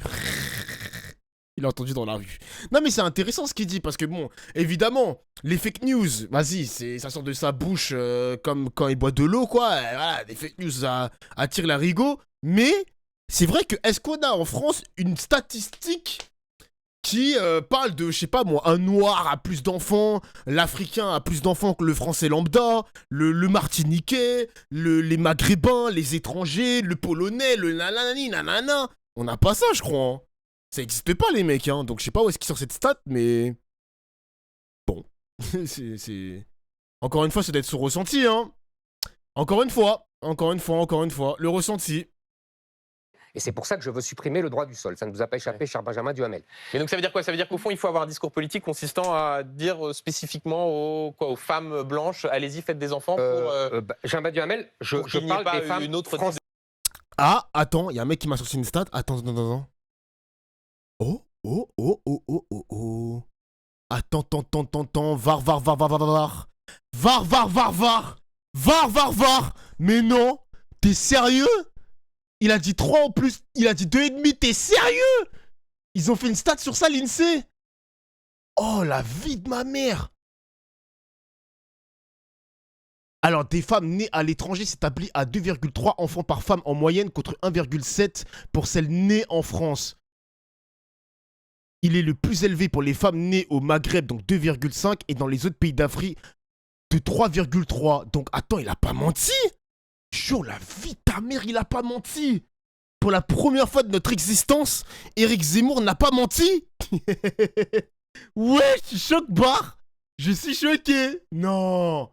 Il l'a entendu dans la rue. Non mais c'est intéressant ce qu'il dit, parce que bon, évidemment, les fake news, vas-y, ça sort de sa bouche comme quand il boit de l'eau, quoi. Voilà, les fake news attirent l'arigot. Mais c'est vrai que, est-ce qu'on a en France une statistique qui parle de, je sais pas moi, un noir a plus d'enfants, l'Africain a plus d'enfants que le Français lambda, le Martiniquais, les Maghrébins, les étrangers, le Polonais, le nanani, nanana. On n'a pas ça, je crois. Hein. Ça n'existe pas, les mecs, hein. Donc je sais pas où est-ce qu'il sort cette stat, mais... Bon. c'est... Encore une fois, c'est d'être son ressenti, hein. Encore une fois. Le ressenti. Et c'est pour ça que je veux supprimer le droit du sol. Ça ne vous a pas échappé, cher Benjamin Duhamel. Mais donc ça veut dire quoi? Ça veut dire qu'au fond, il faut avoir un discours politique consistant à dire spécifiquement aux femmes blanches, allez-y, faites des enfants pour... Benjamin Duhamel, je parle des femmes une autre françaises. Ah, attends, il y a un mec qui m'a sorti une stat. Attends. Oh. Attends. VAR. Mais non, t'es sérieux? Il a dit 3 en plus, il a dit 2,5, t'es sérieux? Ils ont fait une stat sur ça, l'INSEE? Oh, la vie de ma mère. Alors, des femmes nées à l'étranger s'établit à 2,3 enfants par femme en moyenne contre 1,7 pour celles nées en France. Il est le plus élevé pour les femmes nées au Maghreb, donc 2,5, et dans les autres pays d'Afrique, de 3,3. Donc, attends, il a pas menti? Jure, la vie de ta mère, il a pas menti. Pour la première fois de notre existence, Éric Zemmour n'a pas menti. Ouais, je suis choqué, je suis choqué. Non,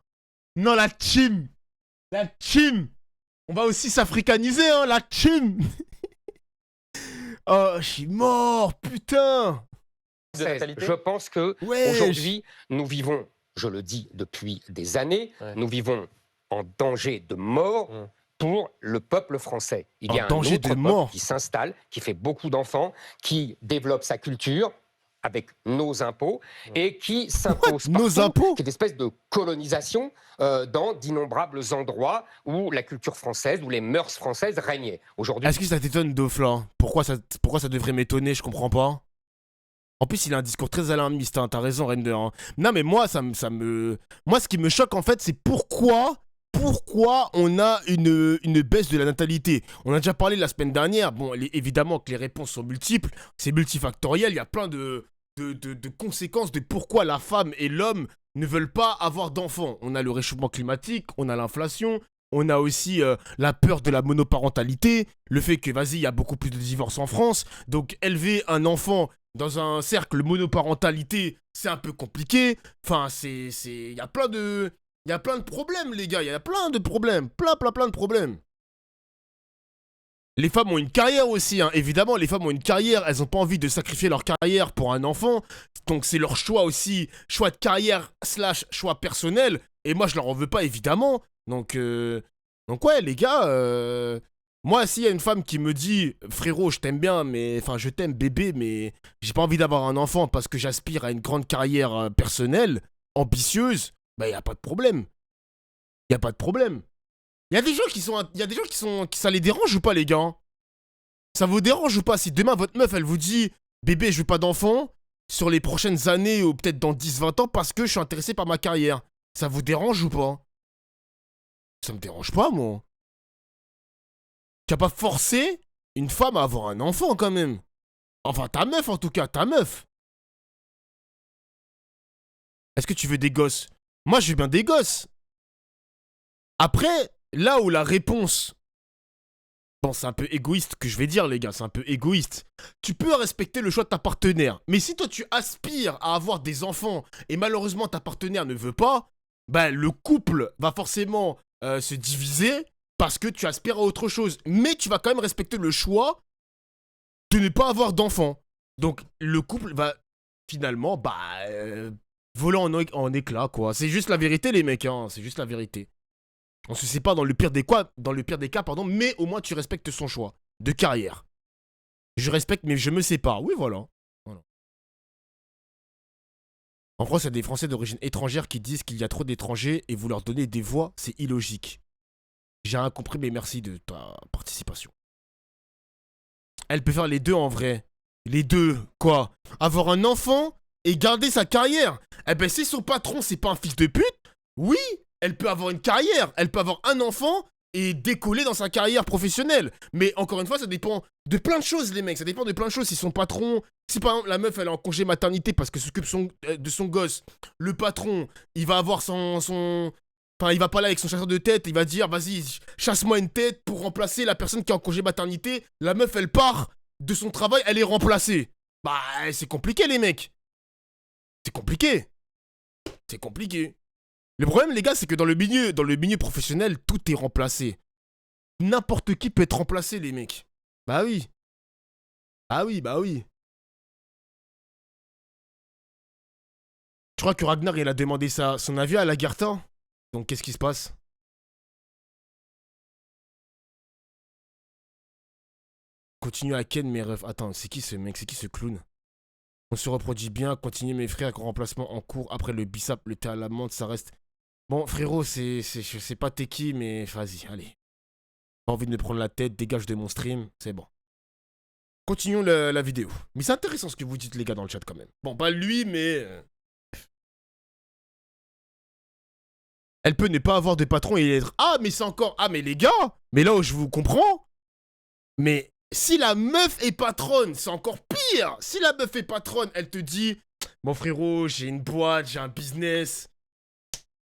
la team. On va aussi s'africaniser, hein, la team. Oh, je suis mort, putain. Je pense que aujourd'hui, nous vivons, je le dis depuis des années, nous vivons en danger de mort pour le peuple français. Il y a un autre peuple qui s'installe, qui fait beaucoup d'enfants, qui développe sa culture avec nos impôts et qui s'impose partout, qui est une espèce de colonisation dans d'innombrables endroits où la culture française, où les mœurs françaises régnaient. Aujourd'hui, est-ce que ça t'étonne, Dofla? Pourquoi ça devrait m'étonner? Je comprends pas. En plus, il a un discours très alarmiste, hein. T'as raison, Render. Hein. Non, mais moi, moi, ce qui me choque, en fait, c'est pourquoi pourquoi on a une baisse de la natalité. On a déjà parlé la semaine dernière. Bon, évidemment que les réponses sont multiples. C'est multifactoriel. Il y a plein de conséquences de pourquoi la femme et l'homme ne veulent pas avoir d'enfants. On a le réchauffement climatique, on a l'inflation, on a aussi la peur de la monoparentalité, le fait que, vas-y, il y a beaucoup plus de divorces en France. Donc, élever un enfant dans un cercle monoparentalité, c'est un peu compliqué. Enfin, il y a plein de problèmes, les gars. Il y a plein de problèmes. Plein de problèmes. Les femmes ont une carrière aussi, hein. Évidemment, les femmes ont une carrière. Elles n'ont pas envie de sacrifier leur carrière pour un enfant. Donc, c'est leur choix aussi. Choix de carrière / choix personnel. Et moi, je leur en veux pas, évidemment. Donc ouais, les gars, moi, s'il y a une femme qui me dit « Frérot, je t'aime bien, mais... Enfin, je t'aime, bébé, mais j'ai pas envie d'avoir un enfant parce que j'aspire à une grande carrière personnelle, ambitieuse. » Bah, y a pas de problème. Y a pas de problème. Il y a des gens qui ça les dérange ou pas, les gars? Ça vous dérange ou pas si demain votre meuf elle vous dit bébé je veux pas d'enfant sur les prochaines années ou peut-être dans 10-20 ans parce que je suis intéressé par ma carrière? Ça vous dérange ou pas? Ça me dérange pas, moi. Tu vas pas forcer une femme à avoir un enfant quand même. Enfin ta meuf en tout cas, ta meuf. Est-ce que tu veux des gosses? Moi je veux bien des gosses. Après, là où la réponse... Bon, c'est un peu égoïste que je vais dire, les gars, c'est un peu égoïste. Tu peux respecter le choix de ta partenaire, mais si toi tu aspires à avoir des enfants et malheureusement ta partenaire ne veut pas, bah le couple va forcément se diviser parce que tu aspires à autre chose. Mais tu vas quand même respecter le choix de ne pas avoir d'enfants. Donc le couple va finalement, voler en éclats, quoi. C'est juste la vérité, les mecs, hein, c'est juste la vérité. On se sépare dans le pire des cas, mais au moins tu respectes son choix de carrière. Je respecte, mais je me sépare. Oui, voilà. En France, il y a des Français d'origine étrangère qui disent qu'il y a trop d'étrangers et vous leur donnez des voix, c'est illogique. J'ai rien compris, mais merci de ta participation. Elle peut faire les deux en vrai. Les deux, quoi? Avoir un enfant et garder sa carrière. Eh ben, si son patron, c'est pas un fils de pute, oui, elle peut avoir une carrière, elle peut avoir un enfant et décoller dans sa carrière professionnelle. Mais encore une fois, ça dépend de plein de choses, les mecs. Ça dépend de plein de choses. Si son patron... Si par exemple, la meuf, elle est en congé maternité parce qu'elle s'occupe de son gosse, le patron, il va avoir son... Enfin, il va pas là avec son chasseur de tête, il va dire, vas-y, chasse-moi une tête pour remplacer la personne qui est en congé maternité. La meuf, elle part de son travail, elle est remplacée. Bah, c'est compliqué, les mecs. C'est compliqué. C'est compliqué. Le problème, les gars, c'est que dans le milieu professionnel, tout est remplacé. N'importe qui peut être remplacé, les mecs. Bah oui. Ah oui, bah oui. Je crois que Ragnar, il a demandé son avis à Lagertha. Donc, qu'est-ce qui se passe? Continue à ken mes refs. Attends, c'est qui ce mec? C'est qui ce clown? On se reproduit bien. Continuez mes frères. Remplacement en cours. Après le bissap, le thé à la menthe, ça reste... Bon, frérot, je sais pas t'es qui, mais vas-y, allez. Pas envie de me prendre la tête, dégage de mon stream, c'est bon. Continuons la vidéo. Mais c'est intéressant ce que vous dites, les gars, dans le chat, quand même. Bon, pas lui, mais... Elle peut ne pas avoir de patron et être... Ah, mais c'est encore... Ah, mais les gars, mais là où je vous comprends, mais si la meuf est patronne, c'est encore pire. Si la meuf est patronne, elle te dit... Bon, frérot, j'ai une boîte, j'ai un business...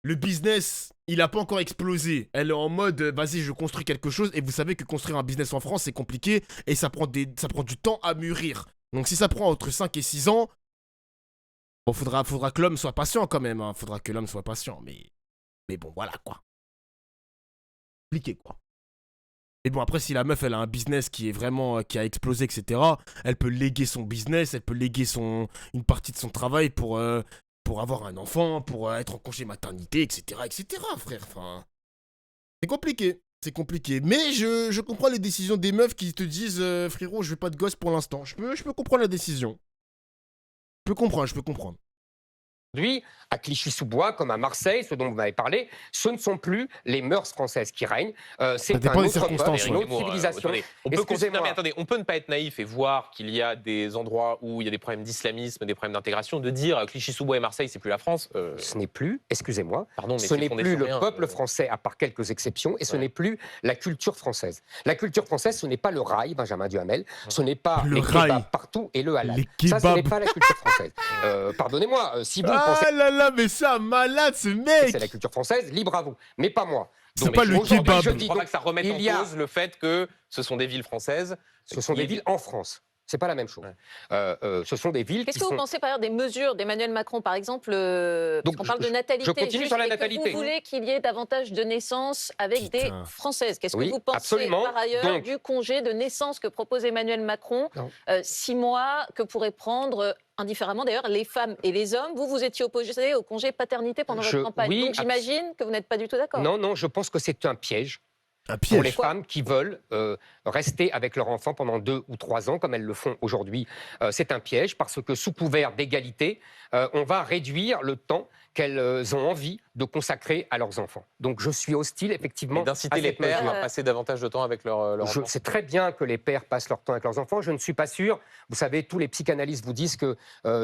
Le business, il a pas encore explosé. Elle est en mode, vas-y, je construis quelque chose. Et vous savez que construire un business en France, c'est compliqué. Et ça prend du temps à mûrir. Donc si ça prend entre 5 et 6 ans, bon, faudra que l'homme soit patient quand même. Hein. Faudra que l'homme soit patient. Mais bon, voilà, quoi. Compliqué, quoi. Et bon, après, si la meuf, elle a un business qui a explosé, etc., elle peut léguer son business, elle peut léguer une partie de son travail pour avoir un enfant, pour être en congé maternité, etc., frère. Enfin, c'est compliqué. C'est compliqué. Mais je comprends les décisions des meufs qui te disent frérot, je veux pas de gosse pour l'instant. Je peux comprendre la décision. Je peux comprendre. Aujourd'hui, à Clichy-sous-Bois, comme à Marseille, ce dont vous m'avez parlé, ce ne sont plus les mœurs françaises qui règnent. C'est un autre peuple, une autre civilisation. On peut ne pas être naïf et voir qu'il y a des endroits où il y a des problèmes d'islamisme, des problèmes d'intégration, de dire Clichy-sous-Bois et Marseille, c'est plus la France. Ce n'est plus, excusez-moi, ce n'est plus le peuple français, à part quelques exceptions, et ce n'est plus la culture française. La culture française, ce n'est pas le rail, Benjamin Duhamel, ce n'est pas les kebabs partout et le halal. Ça, ce n'est pas la culture française. Pardonnez-moi, si vous pensez... Ah là là, mais c'est un malade, ce mec. C'est la culture française, libre à vous, mais pas moi. C'est pas le kebab. Je dis pas que ça remette en cause le fait que ce sont des villes françaises. Ce sont des villes en France. C'est pas la même chose. Ce sont des villes. Qu'est-ce que vous pensez par exemple des mesures d'Emmanuel Macron, par exemple on parle de natalité. Je continue sur la natalité. Vous voulez qu'il y ait davantage de naissances avec des Françaises. Qu'est-ce que vous pensez par ailleurs du congé de naissance que propose Emmanuel Macron, 6 mois, que pourraient prendre indifféremment d'ailleurs les femmes et les hommes. Vous étiez opposé au congé paternité pendant votre campagne. Donc j'imagine que vous n'êtes pas du tout d'accord. Non, je pense que c'est un piège. Pour les femmes qui veulent rester avec leur enfant pendant 2 ou 3 ans, comme elles le font aujourd'hui. C'est un piège parce que sous couvert d'égalité, on va réduire le temps qu'elles ont envie de consacrer à leurs enfants. Donc je suis hostile effectivement d'inciter les pères à passer davantage de temps avec leurs enfants. C'est très bien que les pères passent leur temps avec leurs enfants. Je ne suis pas sûr. Vous savez, tous les psychanalystes vous disent que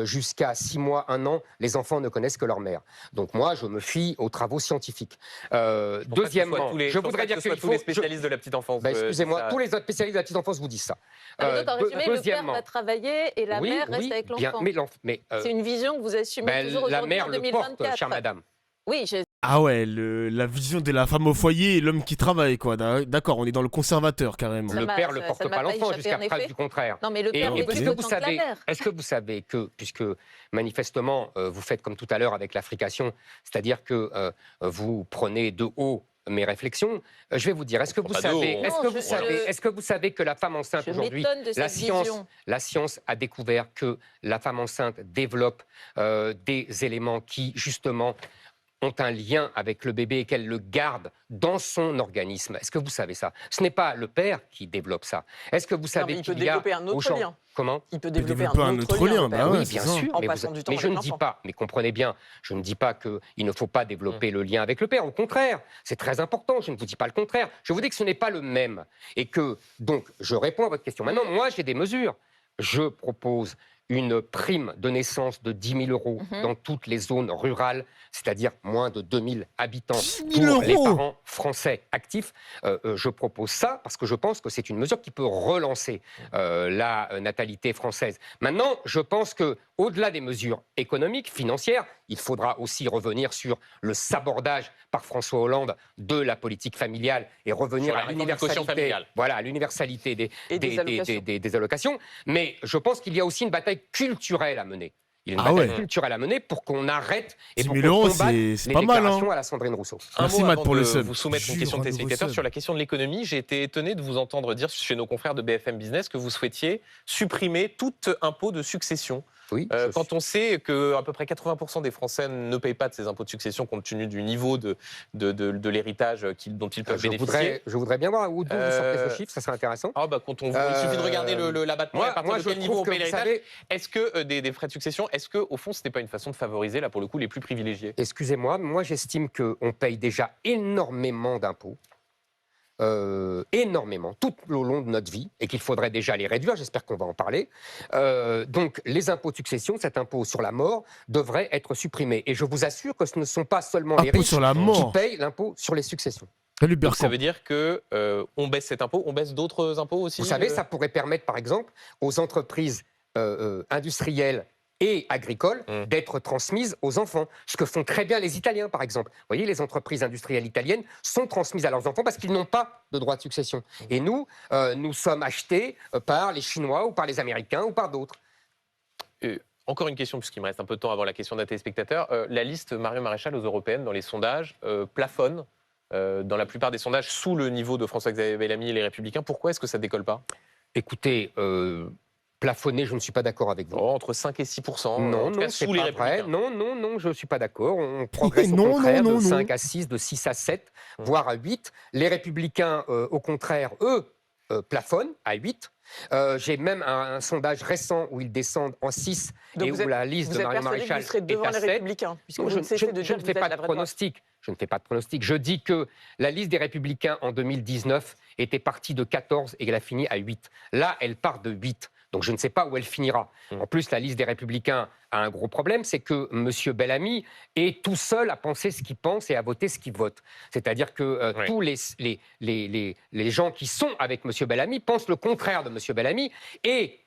jusqu'à 6 mois, 1 an, les enfants ne connaissent que leur mère. Donc moi, je me fie aux travaux scientifiques. Deuxièmement, je voudrais dire que tous les spécialistes de la petite enfance. Excusez-moi, tous les spécialistes de la petite enfance vous disent ça. Donc en résumé, le père va travailler et la mère reste avec l'enfant. C'est une vision que vous assumez toujours aujourd'hui en 2024. La mère le porte, chère madame. Oui, Ah ouais, la vision de la femme au foyer et l'homme qui travaille, quoi. D'accord, on est dans le conservateur, carrément. Le père ne porte pas l'enfant, jusqu'à preuve du contraire. Non, mais le père est plus autant que la mère. Est-ce que vous savez que, puisque manifestement, vous faites comme tout à l'heure avec l'affrication, c'est-à-dire que vous prenez de haut mes réflexions, je vais vous dire, est-ce que vous savez que la femme enceinte aujourd'hui, la science a découvert que la femme enceinte développe des éléments qui, justement, ont un lien avec le bébé et qu'elle le garde dans son organisme. Est-ce que vous savez ça? Ce n'est pas le père qui développe ça. Est-ce que vous savez qu'il y a... Il peut développer un autre lien. Comment? Il peut développer un autre lien. Oui, bien sûr. Mais je ne dis pas, mais comprenez bien, je ne dis pas qu'il ne faut pas développer le lien avec le père. Au contraire, c'est très important. Je ne vous dis pas le contraire. Je vous dis que ce n'est pas le même. Et que, donc, je réponds à votre question. Maintenant, moi, j'ai des mesures. Je propose une prime de naissance de 10 000 € dans toutes les zones rurales, c'est-à-dire moins de 2 000 habitants pour les parents français actifs. Je propose ça parce que je pense que c'est une mesure qui peut relancer la natalité française. Maintenant, je pense qu'au-delà des mesures économiques, financières, il faudra aussi revenir sur le sabordage par François Hollande de la politique familiale et revenir à l'universalité, à l'universalité des allocations. Mais je pense qu'il y a aussi une bataille culturelle à mener. Il y a une bataille culturelle à mener pour qu'on arrête et pour qu'on combatte les déclarations à la Sandrine Rousseau. Merci Matt pour vous soumettre une question de téléspectateurs sur la question de l'économie. J'ai été étonné de vous entendre dire chez nos confrères de BFM Business que vous souhaitiez supprimer tout impôt de succession. Oui, quand on sait qu'à peu près 80% des Français ne payent pas de ces impôts de succession compte tenu du niveau de l'héritage dont ils peuvent bénéficier. Je voudrais bien voir d'où vous sortez ce chiffre, ça serait intéressant. Il suffit de regarder l'abattement et à partir de quel niveau on paye l'héritage. Est-ce que des frais de succession, est-ce qu'au fond, ce n'est pas une façon de favoriser, là pour le coup, les plus privilégiés? Excusez-moi, moi j'estime qu'on paye déjà énormément d'impôts. Énormément, tout au long de notre vie, et qu'il faudrait déjà les réduire, j'espère qu'on va en parler. Donc, les impôts de succession, cet impôt sur la mort, devrait être supprimé. Et je vous assure que ce ne sont pas seulement les riches qui payent l'impôt sur les successions. Donc, ça veut dire qu'on baisse cet impôt, on baisse d'autres impôts aussi? Vous savez, ça pourrait permettre, par exemple, aux entreprises industrielles et agricoles d'être transmises aux enfants. Ce que font très bien les Italiens, par exemple. Vous voyez, les entreprises industrielles italiennes sont transmises à leurs enfants parce qu'ils n'ont pas de droit de succession. Et nous, nous sommes achetés par les Chinois ou par les Américains ou par d'autres. Encore une question, puisqu'il me reste un peu de temps avant la question d'un téléspectateur. La liste Marion Maréchal aux européennes, dans les sondages, plafonne dans la plupart des sondages sous le niveau de François-Xavier Bellamy et les Républicains. Pourquoi est-ce que ça ne décolle pas? Écoutez... plafonné, je ne suis pas d'accord avec vous. Entre 5 et 6%. Non, c'est pas vrai. Non, je ne suis pas d'accord. On progresse au contraire de 5 à 6, de 6 à 7, voire à 8. Les Républicains, au contraire, eux, plafonne à 8. J'ai même un sondage récent où ils descendent en 6 et où la liste de Marion Maréchal vous serez devant est à les 7. Républicains, puisque Je ne fais pas de pronostic. Je ne fais pas de pronostic. Je dis que la liste des Républicains en 2019 était partie de 14 et qu'elle a fini à 8. Là, elle part de 8. Donc je ne sais pas où elle finira. En plus, la liste des Républicains a un gros problème, c'est que M. Bellamy est tout seul à penser ce qu'il pense et à voter ce qu'il vote. C'est-à-dire que tous les gens qui sont avec M. Bellamy pensent le contraire de M. Bellamy et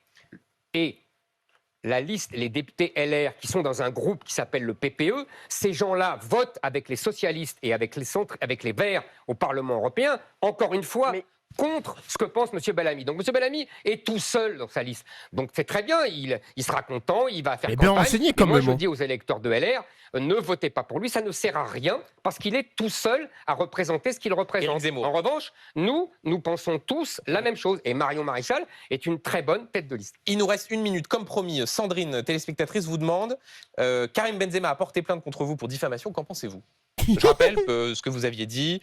la liste, les députés LR qui sont dans un groupe qui s'appelle le PPE, ces gens-là votent avec les socialistes et avec les Verts au Parlement européen, encore une fois, contre ce que pense M. Bellamy. Donc M. Bellamy est tout seul dans sa liste. Donc c'est très bien, il sera content, il va faire campagne. Bien renseigné quand moi, même. je dis aux électeurs de LR, ne votez pas pour lui, ça ne sert à rien, parce qu'il est tout seul à représenter ce qu'il représente. En revanche, nous pensons tous la même chose. Et Marion Maréchal est une très bonne tête de liste. Il nous reste 1 minute. Comme promis, Sandrine, téléspectatrice, vous demande Karim Benzema a porté plainte contre vous pour diffamation. Qu'en pensez-vous? Je rappelle ce que vous aviez dit,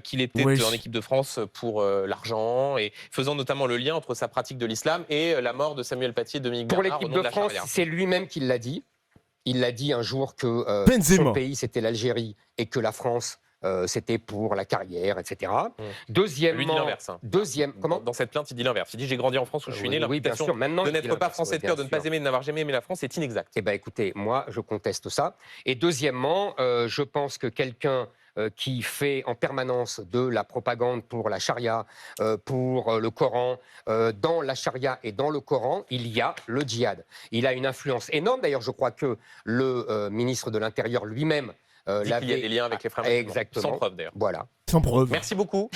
qu'il était en équipe de France pour l'argent, et faisant notamment le lien entre sa pratique de l'islam et la mort de Samuel Paty et Dominique Bernard. Pour l'équipe de France, c'est lui-même qui l'a dit. Il l'a dit un jour que son pays, c'était l'Algérie, et que la France, c'était pour la carrière, etc. Deuxièmement... Lui dit l'inverse. Comment Dans cette plainte, il dit l'inverse. Il dit « j'ai grandi en France où je suis né, l'invitation de n'être pas français de cœur, de ne pas aimer, de n'avoir jamais aimé la France, c'est inexact. » Eh bien, écoutez, moi, je conteste ça. Et deuxièmement, je pense que quelqu'un qui fait en permanence de la propagande pour la charia, pour le Coran, dans la charia et dans le Coran, il y a le djihad. Il a une influence énorme. D'ailleurs, je crois que le ministre de l'Intérieur lui-même dit qu'il y a des liens avec les frères musulmans. Exactement. Sans preuve, d'ailleurs. Voilà. Sans preuve. Merci beaucoup,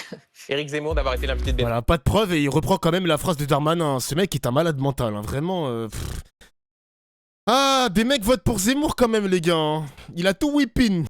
Éric Zemmour, d'avoir été l'invité de BFM. Voilà, pas de preuve et il reprend quand même la phrase de Darmanin. Ce mec est un malade mental, hein, vraiment. Ah, des mecs votent pour Zemmour quand même, les gars. Hein. Il a tout whipping.